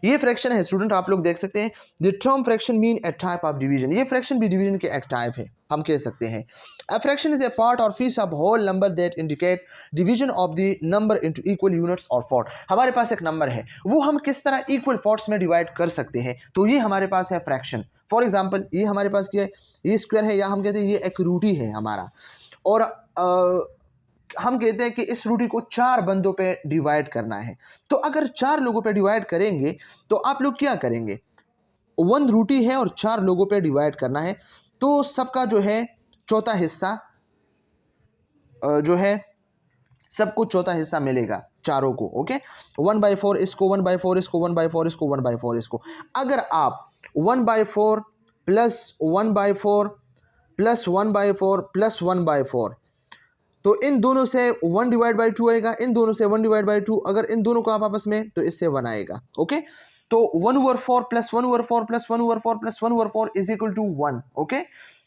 ये फ्रैक्शन है स्टूडेंट, आप लोग देख सकते हैं। The term fraction mean a type of division, ये फ्रैक्शन भी डिवीजन के एक टाइप है, हम कह सकते हैं। A fraction is a part और piece of whole number that indicate division of the number into equal units और पार्ट। हमारे पास एक नंबर है, वो हम किस तरह इक्वल पार्ट्स में डिवाइड कर सकते हैं, तो ये हमारे पास है फ्रैक्शन। फॉर एग्जाम्पल ये हमारे पास क्या है? ये स्क्वायर है, या हम कहते हैं ये एक रूटी है हमारा, और हम कहते हैं कि इस रूटी को 4 बंदों पे डिवाइड करना है। तो अगर 4 लोगों पे डिवाइड करेंगे तो आप लोग क्या करेंगे? 1 रूटी है और 4 लोगों पे डिवाइड करना है, तो सबका जो है चौथा हिस्सा जो है सबको चौथा हिस्सा मिलेगा, चारों को। ओके, 1 by 4 इसको, 1 by 4 इसको, 1 by 4 इसको, 1 by 4 इसको। अगर आप 1 by 4 plus 1 by 4 plus 1 by 4 plus 1 by 4, तो इन दोनों से 1 डिवाइड बाई 2 आएगा, इन दोनों से 1 डिवाइड बाई 2, अगर इन दोनों को आप आपस में, तो इससे 1 आएगा। ओके, तो 1 over 4 plus 1 over 4 plus 1 over 4 plus 1 over 4 is equal to 1। Okay,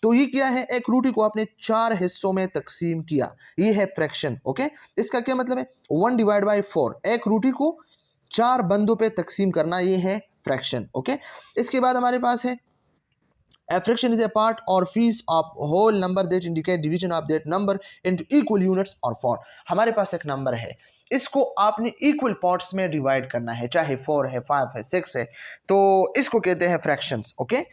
तो ये क्या है? एक रूटी को आपने 4 हिस्सों में तकसीम किया, ये है फ्रैक्शन। ओके, इसका क्या मतलब है? 1 डिवाइड बाई 4, एक रूटी को 4 बंदों पे तकसीम करना, ये है फ्रैक्शन। ओके, इसके बाद हमारे पास है a fraction is a part or piece of whole number that indicate division of that number into equal units or part। हमारे पास एक नंबर है, इसको आपने इक्वल पार्ट्स में डिवाइड करना है, चाहे 4 है, 5 है, 6 है, तो इसको कहते हैं fractions. Okay,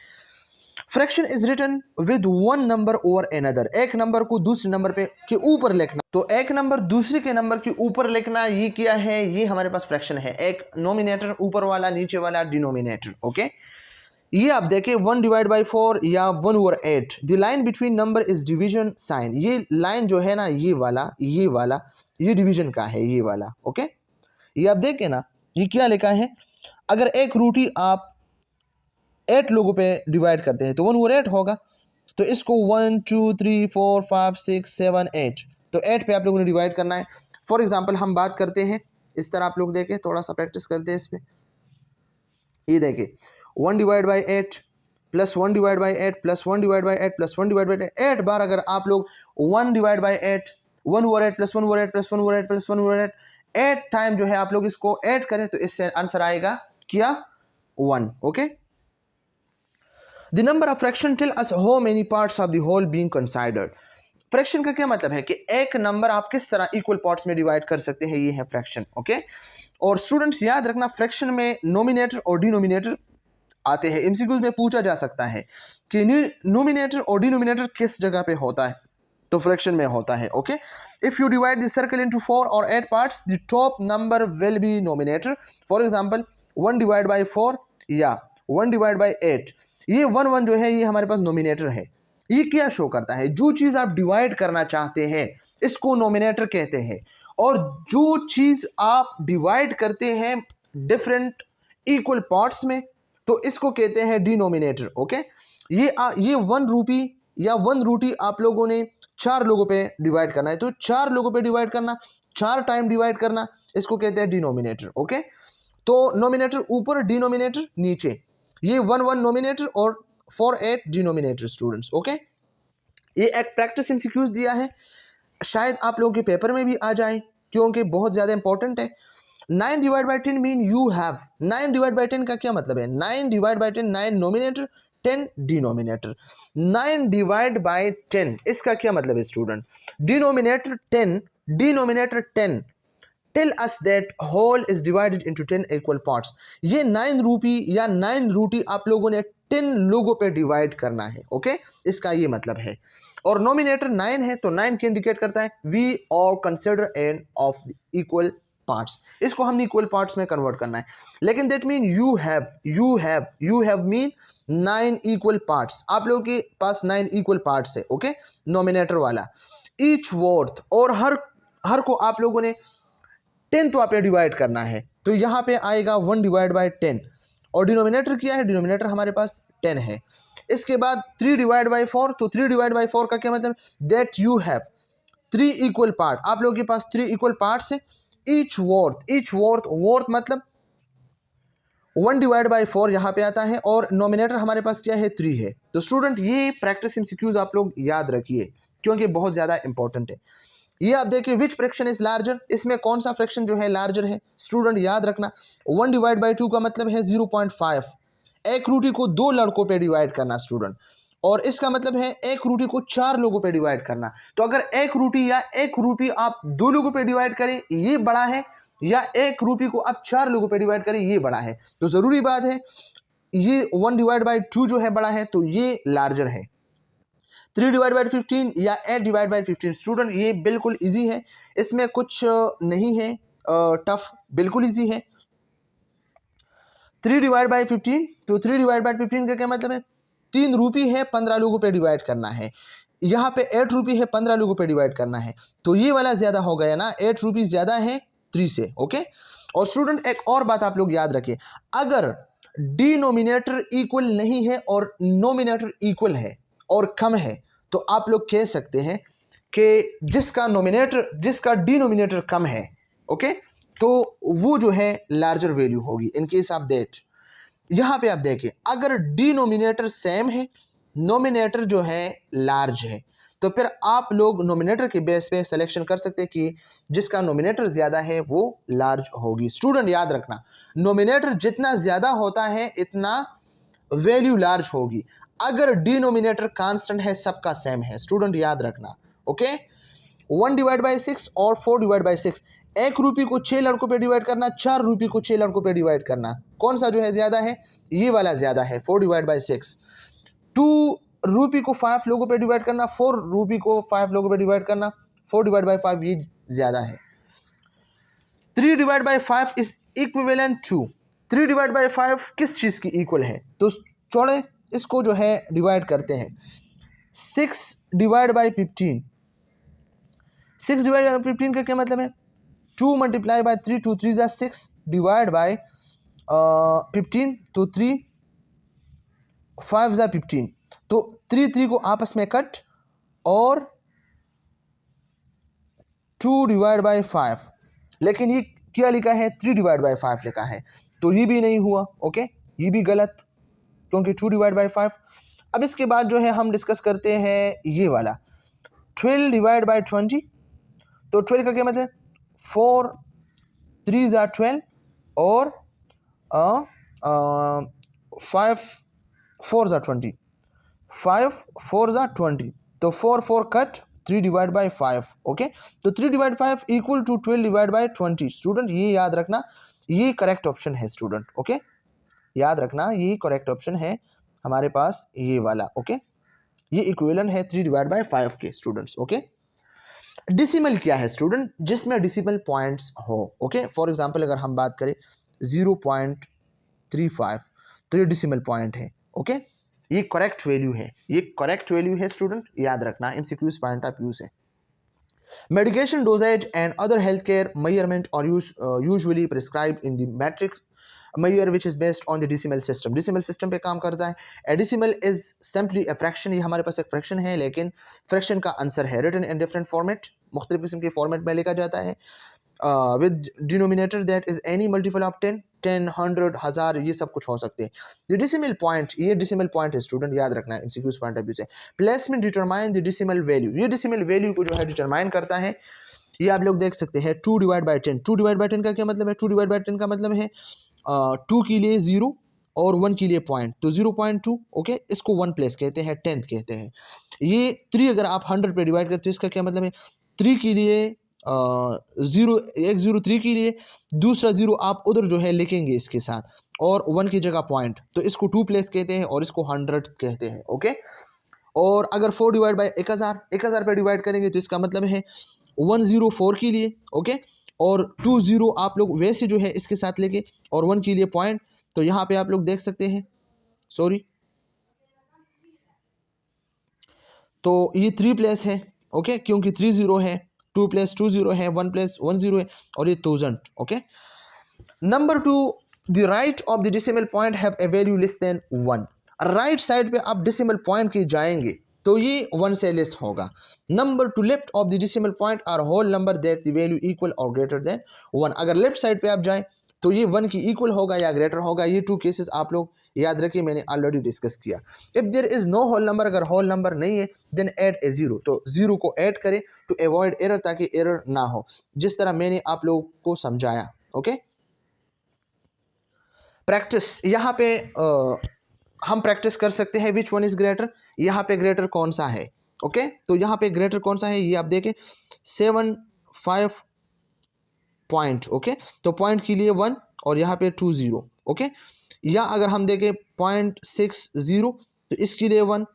fraction is written with one number over another, एक नंबर को दूसरे नंबर पे के ऊपर लिखना, तो एक नंबर दूसरे के नंबर के ऊपर लिखना, ये क्या है? ये हमारे पास फ्रैक्शन है। एक नोमिनेटर ऊपर वाला, नीचे वाला डिनोमिनेटर। ओके, ये आप देखें 1 डिवाइड बाई 4 या 1/8, the line between number is division sign. ये लाइन जो है ना, ये वाला ये डिवीजन का है, ये वाला। ओके, ये आप देखें ना, ये क्या लिखा है, अगर एक रोटी आप 8 लोगों पे डिवाइड करते हैं तो 1/8 होगा। तो इसको 1 2 3 4 5 6 7 8, तो 8 पे आप लोगों ने डिवाइड करना है। फॉर एग्जांपल हम बात करते हैं इस तरह, आप लोग देखें, थोड़ा सा प्रैक्टिस करते हैं इस पे। ये देखें 1 divide by 8 plus 1 divide by 8 plus 1 divide by 8 plus 1 divide by 8 बार अगर आप लोग 1 divide by 8 1/8 plus 1/8 plus 1/8 plus 1/8 8 time जो है आप लोग इसको ऐड करें तो इससे आंसर आएगा क्या, 1। Okay, the number of fraction tell us how many parts of the whole being considered. Fraction का क्या मतलब है कि एक नंबर आप किस तरह इक्वल पार्ट्स में डिवाइड कर सकते हैं, ये है फ्रैक्शन। ओके, और स्टूडेंट्स याद रखना, फ्रैक्शन में नोमिनेटर और डिनोमिनेटर आते हैं। एमसीक्यूज में पूछा जा सकता है कि नोमिनेटर और डिनोमिनेटर किस जगह पे होता है, तो फ्रैक्शन में होता है। Okay, if you divide the circle into 4 और 8 parts, the top number will be nominator. For example 1 divide by 4 या 1 डिवाइड बाई 8, ये 1 जो है ये हमारे पास नोमिनेटर है। ये क्या शो करता है, जो चीज आप डिवाइड करना चाहते हैं इसको नोमिनेटर कहते हैं, और जो चीज आप डिवाइड करते हैं डिफरेंट इक्वल पार्ट्स में तो इसको कहते हैं डिनोमिनेटर। ओके, ये 1 रूपी या 1 रोटी आप लोगों ने 4 लोगों पे डिवाइड करना है, तो 4 लोगों पे डिवाइड करना, 4 टाइम डिवाइड करना, इसको कहते हैं डिनोमिनेटर। ओके, तो नोमिनेटर ऊपर, डिनोमिनेटर नीचे, ये 1 नोमिनेटर और 4 8 डिनोमिनेटर स्टूडेंट्स। ओके, ये एक प्रैक्टिस एमसीक्यूज दिया है, शायद आप लोगों के पेपर में भी आ जाए क्योंकि बहुत ज़्यादा इंपॉर्टेंट है। 9 divide by 10 mean you have, 9 divide by 10 का क्या मतलब है, 9 divide by 10, 9 nominator 10 denominator. 9 divide by 10 इसका क्या मतलब है student, denominator 10 denominator 10, tell us that whole is divided into 10 equal parts. ये 9 रूपी या 9 रोटी आप लोगों ने 10 लोगों पे डिवाइड करना है। ओके, इसका ये मतलब है। और नोमिनेटर 9 है तो 9 के इंडिकेट करता है वी और consider N of equal parts, इसको हमने इक्वल पार्ट्स में कन्वर्ट करना है। लेकिन that mean you have mean 9 equal parts, आप लोगों के पास 9 इक्वल पार्ट्स है। ओके, नोमिनेटर वाला ईच वर्थ, और हर को आप लोगों ने 10 तो आप डिवाइड करना है, तो यहाँ पे आएगा 1 डिवाइड बाई 10, और डिनोमिनेटर क्या है, डिनोमिनेटर हमारे पास 10 है। इसके बाद 3 डिवाइड बाई 4, तो 3 डिवाइड बाई 4 का क्या मतलब, that you have 3 equal part, आप लोगों के पास 3 इक्वल पार्ट्स है। ईच वर्थ मतलब 1 डिवाइड बाई 4 यहाँ पे आता है, और नोमिनेटर हमारे पास क्या है, 3 है। तो स्टूडेंट ये प्रैक्टिस एमसीक्यूज आप लोग याद रखिए क्योंकि बहुत ज़्यादा इंपॉर्टेंट है। ये आप देखिए विच फ्रैक्शन इज लार्जर, इसमें कौन सा फ्रैक्शन जो है लार्जर है। स्टूडेंट याद रखना 1 डिवाइड बाई 2 का मतलब है 0.5, एक रोटी को 2 लड़कों पे डिवाइड करना स्टूडेंट, और इसका मतलब है एक रोटी को 4 लोगों पे डिवाइड करना। तो अगर एक रोटी या एक रूपी आप 2 लोगों पे डिवाइड करें ये बड़ा है, या एक रूपी को आप 4 लोगों पे डिवाइड करें ये बड़ा है, तो जरूरी बात है ये 1 डिवाइड बाई 2 जो है बड़ा है, तो ये लार्जर है। 3 डिवाइड बाई 15 या 8 डिवाइड बाई 15 स्टूडेंट ये बिल्कुल इजी है, इसमें कुछ नहीं है टफ, बिल्कुल इजी है। 3 डिवाइड बाई 15, तो 3 डिवाइड बाई 15 का क्या मतलब है, 3 रूपी है 15 लोगों पे डिवाइड करना है, यहाँ पे 8 रूपी है 15 लोगों पे डिवाइड करना है, तो ये वाला ज़्यादा हो गया ना, 8 रूपी ज़्यादा है 3 से। ओके, और स्टूडेंट एक और बात आप लोग याद रखिए, अगर डिनोमिनेटर इक्वल नहीं है और नोमिनेटर इक्वल है और कम है, तो आप लोग कह सकते हैं कि जिसका डिनोमिनेटर कम है, ओके, तो वो जो है लार्जर वैल्यू होगी। इन केस ऑफ दैट यहाँ पे आप देखिए अगर डिनोमिनेटर सेम है, नोमिनेटर जो है लार्ज है, तो फिर आप लोग नोमिनेटर के बेस पे सिलेक्शन कर सकते हैं कि जिसका नोमिनेटर ज़्यादा है वो लार्ज होगी। स्टूडेंट याद रखना नोमिनेटर जितना ज़्यादा होता है इतना वैल्यू लार्ज होगी, अगर डिनोमिनेटर कांस्टेंट है सबका सेम है। स्टूडेंट याद रखना। ओके, 1 डिवाइड बाई 6 और 4 डिवाइड बाई 6, एक रूपी को 6 लड़कों पे डिवाइड करना, 4 रूपी को 6 लड़कों पे डिवाइड करना, कौन सा जो है ज़्यादा है, ये वाला ज़्यादा है 4 डिवाइड बाई 6। 2 रूपी को 5 लोगों पे डिवाइड करना, 4 रूपी को 5 लोगों पे डिवाइड करना, 4 डिवाइड बाई 5 ये ज़्यादा है। 3 divide by 5 is equivalent to, 3 divide by 5 किस चीज़ की इक्वल है, तो चौड़े इसको जो है डिवाइड करते हैं। 6 डिवाइड बाई 15, 6 डिवाइड बाई 15 का क्या मतलब है? 2 मल्टीप्लाई बाई 3, 2 3 = 6 डिवाइड बाई 15, तो 3 5 = 15, तो 3 3 को आपस में कट और 2 डिवाइड बाई 5, लेकिन ये क्या लिखा है? 3 डिवाइड बाई 5 लिखा है, तो ये भी नहीं हुआ। ओके, ये भी गलत क्योंकि 2 डिवाइड बाई 5। अब इसके बाद जो है हम डिस्कस करते हैं ये वाला 12 डिवाइड बाई 20, तो 12 का क्या मतलब? 4 3 = 12 और 5 4 = 20, 5 4 = 20, तो 4 4 कट 3 डिवाइड बाई 5। ओके, तो 3 divide 5 equal to 12 divide by 20। Student ये याद रखना, ये करेक्ट ऑप्शन है स्टूडेंट। ओके, याद रखना ये करेक्ट ऑप्शन है हमारे पास ये वाला। ओके, ये इक्विवेलेंट है 3 डिवाइड बाई 5 के स्टूडेंट्स। ओके, डिसिमल क्या है स्टूडेंट? जिसमें डिसिमल पॉइंट्स हो। ओके, फॉर एग्जांपल अगर हम बात करें 0.35, तो ये डिसिमल पॉइंट है। ओके, ये करेक्ट वैल्यू है, ये करेक्ट वैल्यू है स्टूडेंट, याद रखना, एमसीक्यूज पॉइंट ऑफ व्यू से। Medication dosage and other healthcare measurement are usually prescribed in the matrix measure which is based on the decimal system. decimal system पे काम करता है। A decimal is simply a fraction, ये हमारे पास एक fraction है, लेकिन fraction का आंसर है written in different format, मुख्तलिफ किस्म के फॉर्मेट में लिखा जाता है, with denominator that is any multiple of 10, 10, 100, 1000, ये सब कुछ हो सकते हैं। The decimal point, ये decimal point है स्टूडेंट, याद रखना है MCQs पॉइंट ऑफ व्यू से। Placement determine the decimal value, ये decimal value को जो है डिटरमाइन करता है। ये आप लोग देख सकते हैं 2 डिवाइड बाई 10, 2 डिवाइड बाई 10 का क्या मतलब है? 2 डिवाइड बाई 10 का मतलब है 2 के लिए 0 और 1 के लिए पॉइंट, तो 0.2। ओके, इसको 1 प्लेस कहते हैं, 10th कहते हैं। ये 3 अगर आप 100 पे डिवाइड करते हो, इसका क्या मतलब है? 3 के लिए 0, एक 0 3 के लिए, दूसरा 0 आप उधर जो है लिखेंगे इसके साथ, और 1 की जगह पॉइंट, तो इसको 2 प्लेस कहते हैं और इसको 100 कहते हैं। ओके, और अगर 4 डिवाइड बाई 1000 पे डिवाइड करेंगे तो इसका मतलब है 104 के लिए। ओके, और 20 आप लोग वैसे जो है इसके साथ लेके और 1 के लिए पॉइंट, तो यहाँ पे आप लोग देख सकते हैं, सॉरी, तो ये 3 प्लेस है। ओके, क्योंकि 3 0 है, 2 प्लस 2 0 है, 1 प्लस 1 0 है, और ये 1000। Okay, number 2, the right of the decimal point have a value less than 1। Right side पे आप डेसिमल पॉइंट की जाएंगे तो ये 1 से लेस होगा। Number 2, left of the decimal point are whole number that the value equal और ग्रेटर देन 1। अगर लेफ्ट साइड पे आप जाएं तो ये 1 की इक्वल होगा या ग्रेटर होगा। ये 2 केसेस आप लोग याद रखिए, मैंने ऑलरेडी डिस्कस किया। If there is no whole number, अगर होल नंबर नहीं है, देन ऐड ए 0, तो 0 को ऐड करें टू अवॉइड एरर, ताकि एरर ना हो, जिस तरह मैंने आप लोगों को समझाया। ओके, प्रैक्टिस, यहाँ पे हम प्रैक्टिस कर सकते हैं विच वन इज ग्रेटर, यहाँ पे ग्रेटर कौन सा है। ओके, तो यहाँ पे ग्रेटर कौन सा है, ये आप देखें 7 5 पॉइंट। ओके, तो पॉइंट के लिए 1 और यहाँ पे 2 0। ओके, या अगर हम देखें 0.60, तो इसके लिए 1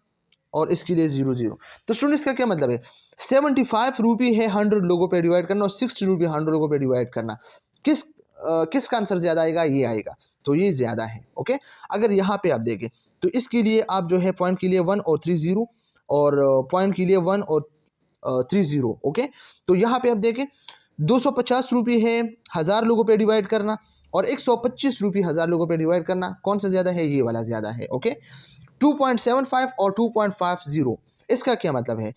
और इसके लिए 0 0। तो स्टूडेंट इसका क्या मतलब है? 75 रुपये है 100 लोगों पे डिवाइड करना, और 60 रुपये 100 लोगों पे डिवाइड करना, किसका आंसर ज़्यादा आएगा? ये आएगा, तो ये ज़्यादा है। ओके, अगर यहाँ पे आप देखें तो इसके लिए आप जो है पॉइंट के लिए 1 और 3 0, और पॉइंट के लिए 1 और 3 0। ओके, तो यहाँ पे आप देखें 250 रुपये है 1000 लोगों पे डिवाइड करना, और 125 रुपये 1000 लोगों पे डिवाइड करना, कौन सा ज़्यादा है? ये वाला ज़्यादा है। ओके, 2.75 और 2.50, इसका क्या मतलब है?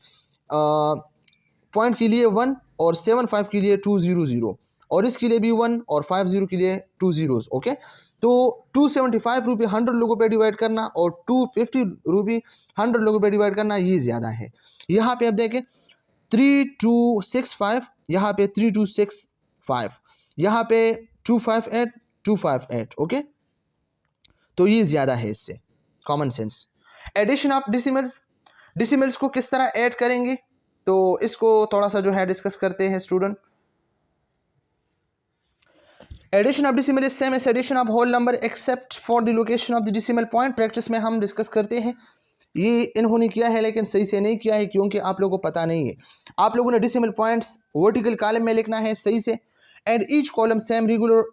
पॉइंट के लिए 1 और 75 के लिए 2 0 0, और इसके लिए भी 1 और 50 के लिए 2 zeros। ओके, तो 275 रुपये 100 लोगों पे डिवाइड करना और 250 रुपये 100 लोगों पे डिवाइड करना, ये ज़्यादा है। यहाँ पे आप देखें 3265, यहाँ पे 3265, यहाँ पे 258 258। ओके, तो ये ज़्यादा है इससे, कॉमन सेंस। एडिशन ऑफ डिसिमल्स, डिसिमल्स को किस तरह ऐड करेंगे, तो इसको थोड़ा सा जो है डिस्कस करते हैं student. Addition of decimal is same as addition of whole number except for the location of the decimal point. Practice में हम डिस्कस करते हैं, ये इन्होंने किया है लेकिन सही से नहीं किया है, क्योंकि आप लोगों को पता नहीं है। आप लोगों ने डेसिमल पॉइंट्स वर्टिकल कॉलम में लिखना है सही से, and each column same regular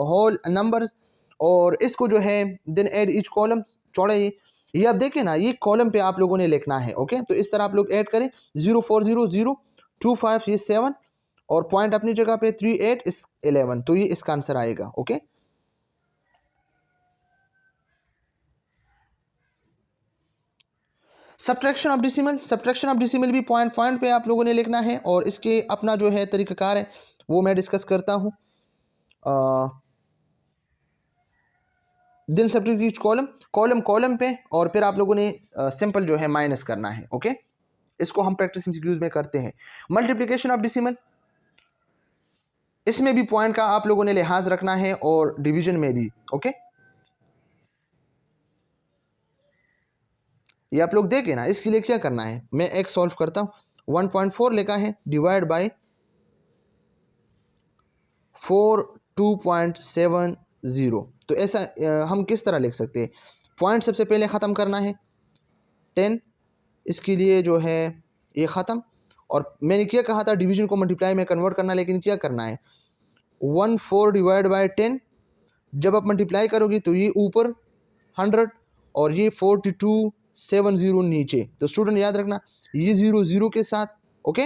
whole numbers और इसको जो है देन ऐड ईच कॉलम, चौड़ा ये आप देखें ना, ये कॉलम पे आप लोगों ने लिखना है। ओके, तो इस तरह आप लोग ऐड करें 04002 5 ये 7 और पॉइंट अपनी जगह पे 38 इस 11, तो ये इसका आंसर आएगा। Okay, subtraction of decimal, subtraction of decimal भी पॉइंट पॉइंट पे आप लोगों ने लिखना है और इसके अपना जो है तरीकाकार है वो मैं डिस्कस करता हूँ। दिन सब्ट्रैक्ट ईच कॉलम, कॉलम पे और फिर आप लोगों ने सिंपल जो है माइनस करना है। ओके, इसको हम प्रैक्टिस एमसीक्यूज में करते हैं। मल्टीप्लिकेशन ऑफ डिसिमल, इसमें भी पॉइंट का आप लोगों ने लिहाज रखना है और डिवीजन में भी। ओके, ये आप लोग देखें ना, इसके लिए क्या करना है, मैं एक सॉल्व करता हूँ। 1.4 लिखा है डिवाइड बाय 4 2.70, तो ऐसा हम किस तरह लिख सकते हैं, पॉइंट सबसे पहले ख़त्म करना है 10, इसके लिए जो है ये ख़त्म, और मैंने क्या कहा था डिवीजन को मल्टीप्लाई में कन्वर्ट करना, लेकिन क्या करना है 14 डिवाइड बाय 10, जब आप मल्टीप्लाई करोगे तो ये ऊपर 100 और ये 4270 नीचे। तो स्टूडेंट याद रखना, ये 0 0 के साथ, ओके,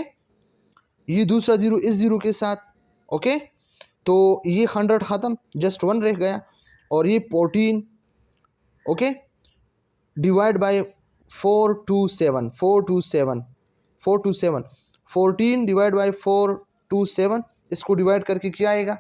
ये दूसरा 0 इस 0 के साथ। ओके, तो ये 100 ख़त्म, जस्ट 1 रह गया, और ये 14 okay divide by 427 14 divide by 427, इसको डिवाइड करके क्या आएगा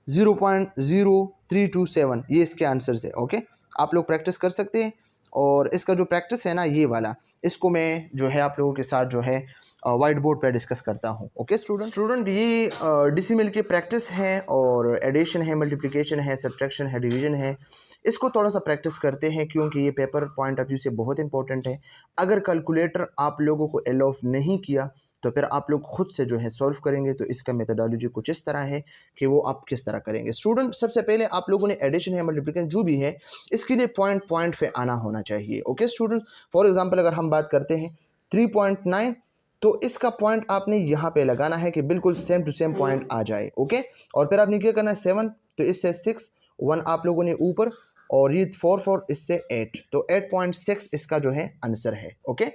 0.0327, ये इसके आंसर है। ओके, आप लोग प्रैक्टिस कर सकते हैं, और इसका जो प्रैक्टिस है ना ये वाला, इसको मैं जो है आप लोगों के साथ जो है वाइट बोर्ड पर डिस्कस करता हूँ। ओके स्टूडेंट, ये डिसिमल की प्रैक्टिस है, और एडिशन है, मल्टीप्लिकेशन है, सब्ट्रैक्शन है, डिवीजन है, इसको थोड़ा सा प्रैक्टिस करते हैं क्योंकि ये पेपर पॉइंट ऑफ व्यू से बहुत इंपॉर्टेंट है। अगर कैलकुलेटर आप लोगों को एलो ऑफ नहीं किया तो फिर आप लोग खुद से जो है सॉल्व करेंगे, तो इसका मेथोडोलॉजी कुछ इस तरह है कि वो आप किस तरह करेंगे। स्टूडेंट, सबसे पहले आप लोगों ने एडिशन है, मल्टीप्लिकेशन जो भी है, इसके लिए पॉइंट पॉइंट पे आना होना चाहिए। ओके स्टूडेंट, फॉर एग्जांपल अगर हम बात करते हैं 3.9, तो इसका पॉइंट आपने यहाँ पे लगाना है कि बिल्कुल सेम टू सेम पॉइंट आ जाए। ओके, और फिर आपने क्या करना है 7, तो इससे 6 1 आप लोगों ने ऊपर, और ये 4 इससे 8, तो 8.6 इसका जो है आंसर है। ओके,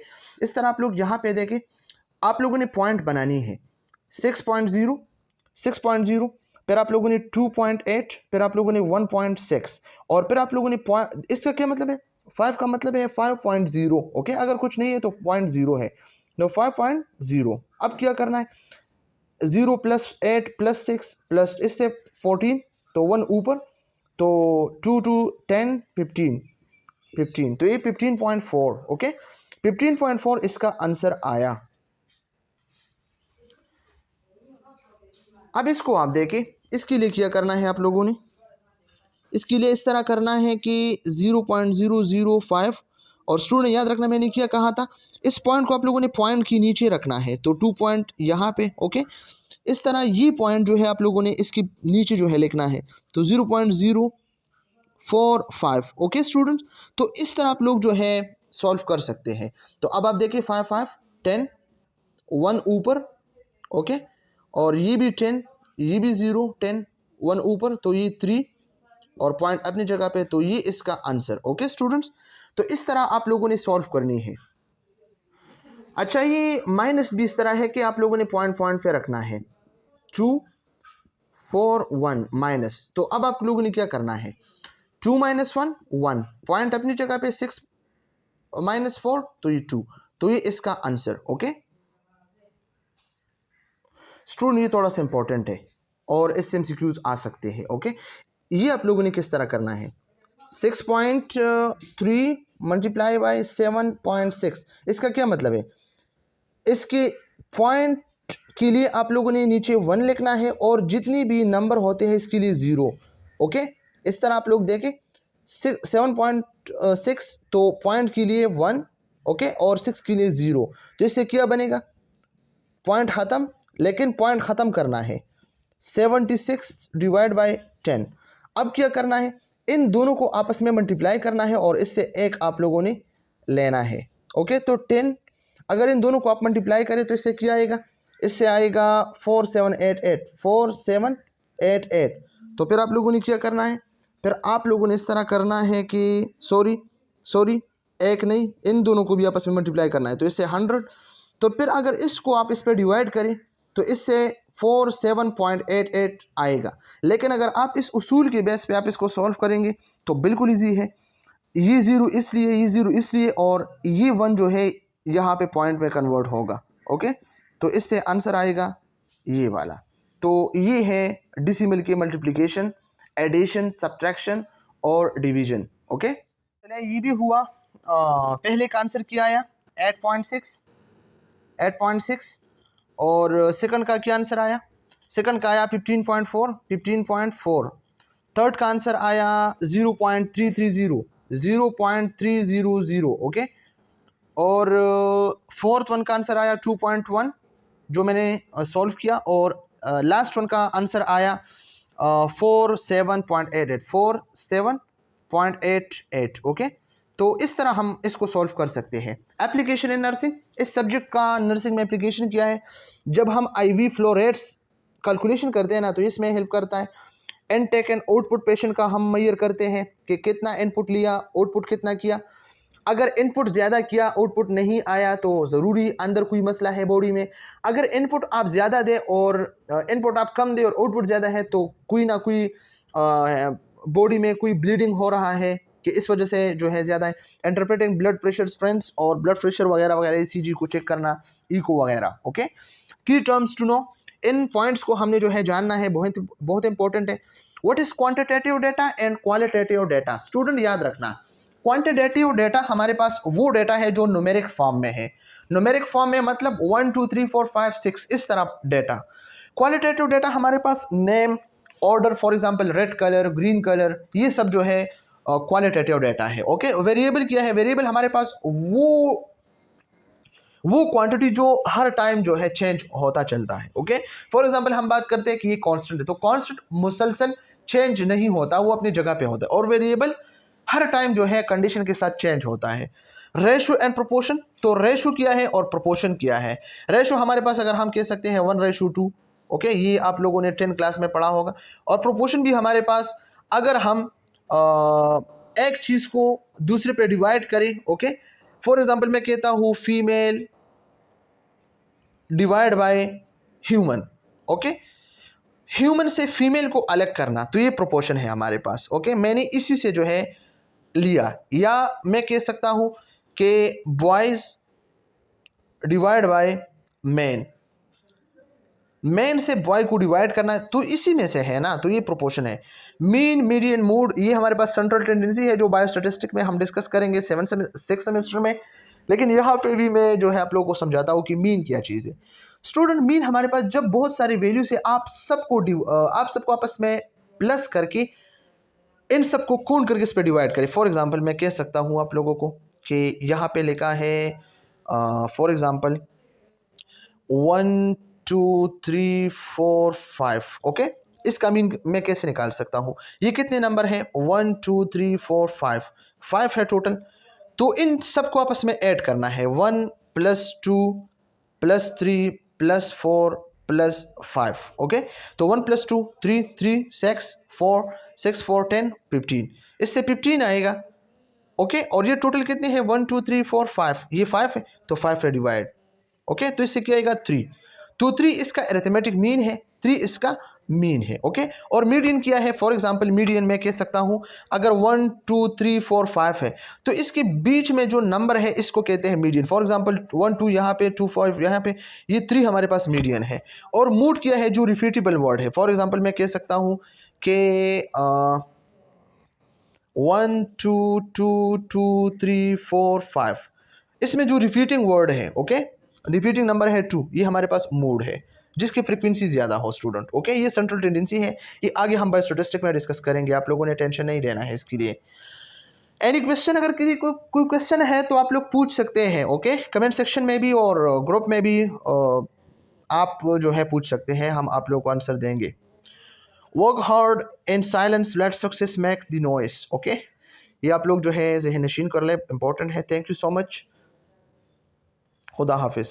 इस तरह आप लोग यहाँ पे देखें, आप लोगों ने पॉइंट बनानी है 6.0, फिर आप लोगों ने 2.8, फिर आप लोगों ने 1.6, और फिर आप लोगों ने पॉइंट, इसका क्या मतलब है 5 का मतलब है 5.0। ओके, अगर कुछ नहीं है तो 0.0 है, तो 5.0। अब क्या करना है 0 + 8 + 6 प्लस इससे 14, तो 1 ऊपर, तो 2 2 10 15, तो ये 15.4। ओके, 15.4 इसका आंसर आया। अब इसको आप देखें, इसके लिए क्या करना है आप लोगों ने, इसके लिए इस तरह करना है कि 0.005, और स्टूडेंट याद रखना मैंने क्या कहा था, इस पॉइंट को आप लोगों ने पॉइंट के नीचे रखना है, तो 2 पॉइंट यहाँ पे। ओके, इस तरह ये पॉइंट जो है आप लोगों ने इसके नीचे जो है लिखना है, तो 0.045। ओके स्टूडेंट, तो इस तरह आप लोग जो है सॉल्व कर सकते हैं। तो अब आप देखिए 5 5 10 1 ऊपर, ओके, और ये भी 10, ये भी 0 10 1 ऊपर, तो ये 3 और पॉइंट अपनी जगह पे, तो ये इसका आंसर। ओके स्टूडेंट्स, तो इस तरह आप लोगों ने सॉल्व करनी है। अच्छा, ये माइनस भी इस तरह है कि आप लोगों ने पॉइंट पॉइंट पे रखना है 2 4 1 माइनस, तो अब आप लोगों ने क्या करना है 2 - 1 1, पॉइंट अपनी जगह पे 6 - 4, तो ये 2, तो ये इसका आंसर। ओके स्टूडेंट, ये थोड़ा सा इंपॉर्टेंट है और इससे एमसीक्यूज आ सकते हैं। ओके, ये आप लोगों ने किस तरह करना है 6.3 मल्टीप्लाई बाय 7.6, इसका क्या मतलब है, इसके पॉइंट के लिए आप लोगों ने नीचे 1 लिखना है, और जितनी भी नंबर होते हैं इसके लिए 0। ओके, इस तरह आप लोग देखें 7.6, तो पॉइंट के लिए 1, ओके, और 6 के लिए 0, तो इससे क्या बनेगा पॉइंट ख़त्म, लेकिन पॉइंट ख़त्म करना है 76 डिवाइड बाय 10। अब क्या करना है, इन दोनों को आपस में मल्टीप्लाई करना है, और इससे एक आप लोगों ने लेना है। ओके, तो 10, अगर इन दोनों को आप मल्टीप्लाई करें तो इससे क्या आएगा, इससे आएगा 4788, तो फिर आप लोगों ने क्या करना है, फिर आप लोगों ने इस तरह करना है कि सॉरी एक नहीं, इन दोनों को भी आपस में मल्टीप्लाई करना है। तो इससे 100, तो फिर अगर इसको आप इस पर डिवाइड करें तो इससे 47.88 आएगा। लेकिन अगर आप इस उसूल के बेस पे आप इसको सॉल्व करेंगे तो बिल्कुल ईजी है। ये ज़ीरो इसलिए, ये ज़ीरो इसलिए, और ये वन जो है यहाँ पे पॉइंट में कन्वर्ट होगा। ओके, तो इससे आंसर आएगा ये वाला। तो ये है डिसिमल के मल्टीप्लिकेशन, एडिशन, सब्ट्रैक्शन और डिवीजन। ओके, चलिए ये भी हुआ। पहले का आंसर क्या आया 8.6, और सेकंड का क्या आंसर आया, सेकंड का आया 15.4। थर्ड का आंसर आया 0.300। ओके, और फोर्थ वन का आंसर आया 2.1 जो मैंने सॉल्व किया, और लास्ट वन का आंसर आया 47.88। ओके, तो इस तरह हम इसको सॉल्व कर सकते हैं। एप्लीकेशन इन नर्सिंग, इस सब्जेक्ट का नर्सिंग में एप्लीकेशन क्या है, जब हम IV फ्लो रेट्स कैलकुलेशन करते हैं ना तो इसमें हेल्प करता है। इनटेक एंड आउटपुट पेशेंट का हम मेजर करते हैं कि कितना इनपुट लिया, आउटपुट कितना किया। अगर इनपुट ज़्यादा किया, आउटपुट नहीं आया, तो ज़रूरी अंदर कोई मसला है बॉडी में। अगर इनपुट आप ज़्यादा दे और इनपुट आप कम दे और आउटपुट ज़्यादा है, तो कोई ना कोई बॉडी में कोई ब्लीडिंग हो रहा है कि इस वजह से जो है ज़्यादा है। इंटरप्रेटिंग ब्लड प्रेशर स्ट्रेंथ्स और ब्लड प्रेशर वगैरह वगैरह, ECG को चेक करना, इको वगैरह। Okay, key terms to know, इन पॉइंट्स को हमने जो है जानना है, बहुत बहुत इंपॉर्टेंट है। What is quantitative data and qualitative data. Student याद रखना, क्वांटिटेटिव डाटा हमारे पास वो डाटा है जो न्यूमेरिक फॉर्म में है। न्यूमेरिक फॉर्म में मतलब 1 2 3 4 5 6 इस तरह डाटा। क्वालिटेटिव डाटा हमारे पास name, order, for example red colour, green colour, ये सब जो है क्वालिटेटिव डाटा है। ओके, वेरिएबल क्या है, वेरिएबल हमारे पास वो क्वांटिटी जो हर टाइम जो है चेंज होता चलता है। ओके, फॉर एग्जांपल हम बात करते हैं कि ये कांस्टेंट है, तो कांस्टेंट मुसलसल चेंज नहीं होता, वो अपनी जगह पे होता है। और वेरिएबल हर टाइम जो है कंडीशन के साथ चेंज होता है। रेशो एंड प्रोपोर्शन, तो रेशो क्या है और प्रोपोर्शन क्या है। रेशो हमारे पास अगर हम कह सकते हैं 1:2। ओके, ये आप लोगों ने 10 क्लास में पढ़ा होगा। और प्रोपोर्शन भी हमारे पास अगर हम एक चीज़ को दूसरे पे डिवाइड करें। ओके, फॉर एग्जांपल मैं कहता हूँ female divide by human. Okay, human से फीमेल को अलग करना, तो ये प्रोपोर्शन है हमारे पास। ओके, मैंने इसी से जो है लिया। या मैं कह सकता हूं कि boys divide by man, man से बॉय को डिवाइड करना, तो इसी में से है ना, तो ये प्रोपोर्शन है। मीन, मीडियन, मोड, ये हमारे पास सेंट्रल टेंडेंसी है जो बायोस्टैटिस्टिक में हम डिस्कस करेंगे 6 सेमेस्टर में। लेकिन यहाँ पे भी मैं जो है आप लोगों को समझाता हूँ कि मीन क्या चीज़ है। स्टूडेंट, मीन हमारे पास जब बहुत सारी वैल्यू से आप सबको आपस में प्लस करके इन सबको कौन करके इस पर डिवाइड करें। फॉर एग्जांपल मैं कह सकता हूँ आप लोगों को कि यहाँ पे लिखा है फॉर एग्जांपल 1 2 3 4 5। ओके, इसका मीन मैं कैसे निकाल सकता हूँ, ये कितने नंबर है 1 2 3 4 5 है टोटल। तो इन सबको आपस में ऐड करना है 1 + 2 + 3 + 4 + 5। ओके, तो 1 + 2 3 3 6 4 6 4 10 15, इससे 15 आएगा। ओके, और ये टोटल कितने हैं 1 2 3 4 5, ये 5 है तो 5 है डिवाइड। ओके, तो इससे क्या आएगा 3। तो 3 इसका अरिथमेटिक मीन है, 3 इसका मीन है। ओके, और मीडियन क्या है, फॉर एग्जांपल मीडियन मैं कह सकता हूं अगर 1 2 3 4 5 है तो इसके बीच में जो नंबर है इसको कहते हैं मीडियन। फॉर एग्जांपल 1 2 यहाँ पे 2 5 यहाँ पे, ये 3 हमारे पास मीडियन है। और मूड क्या है, जो रिपीटेबल वर्ड है। फॉर एग्जांपल मैं कह सकता हूँ कि 1 2 2 2 3 4 5, इसमें जो रिपीटिंग वर्ड है, ओके, रिपीटिंग नंबर है 2, ये हमारे पास मूड है जिसकी फ्रीक्वेंसी ज़्यादा हो स्टूडेंट। ओके, ये सेंट्रल टेंडेंसी है, ये आगे हम बायोस्टैटिस्टिक्स में डिस्कस करेंगे, आप लोगों ने टेंशन नहीं लेना है इसके लिए। एनी क्वेश्चन, अगर किसी को कोई क्वेश्चन है तो आप लोग पूछ सकते हैं। ओके, कमेंट सेक्शन में भी और ग्रुप में भी आप जो है पूछ सकते हैं, हम आप लोग को आंसर देंगे। Work hard in silence, let success make the noise. Okay, ये आप लोग जो है ज़हन नशीन कर ले, इंपॉर्टेंट है। थैंक यू सो मच, खुदा हाफिज़।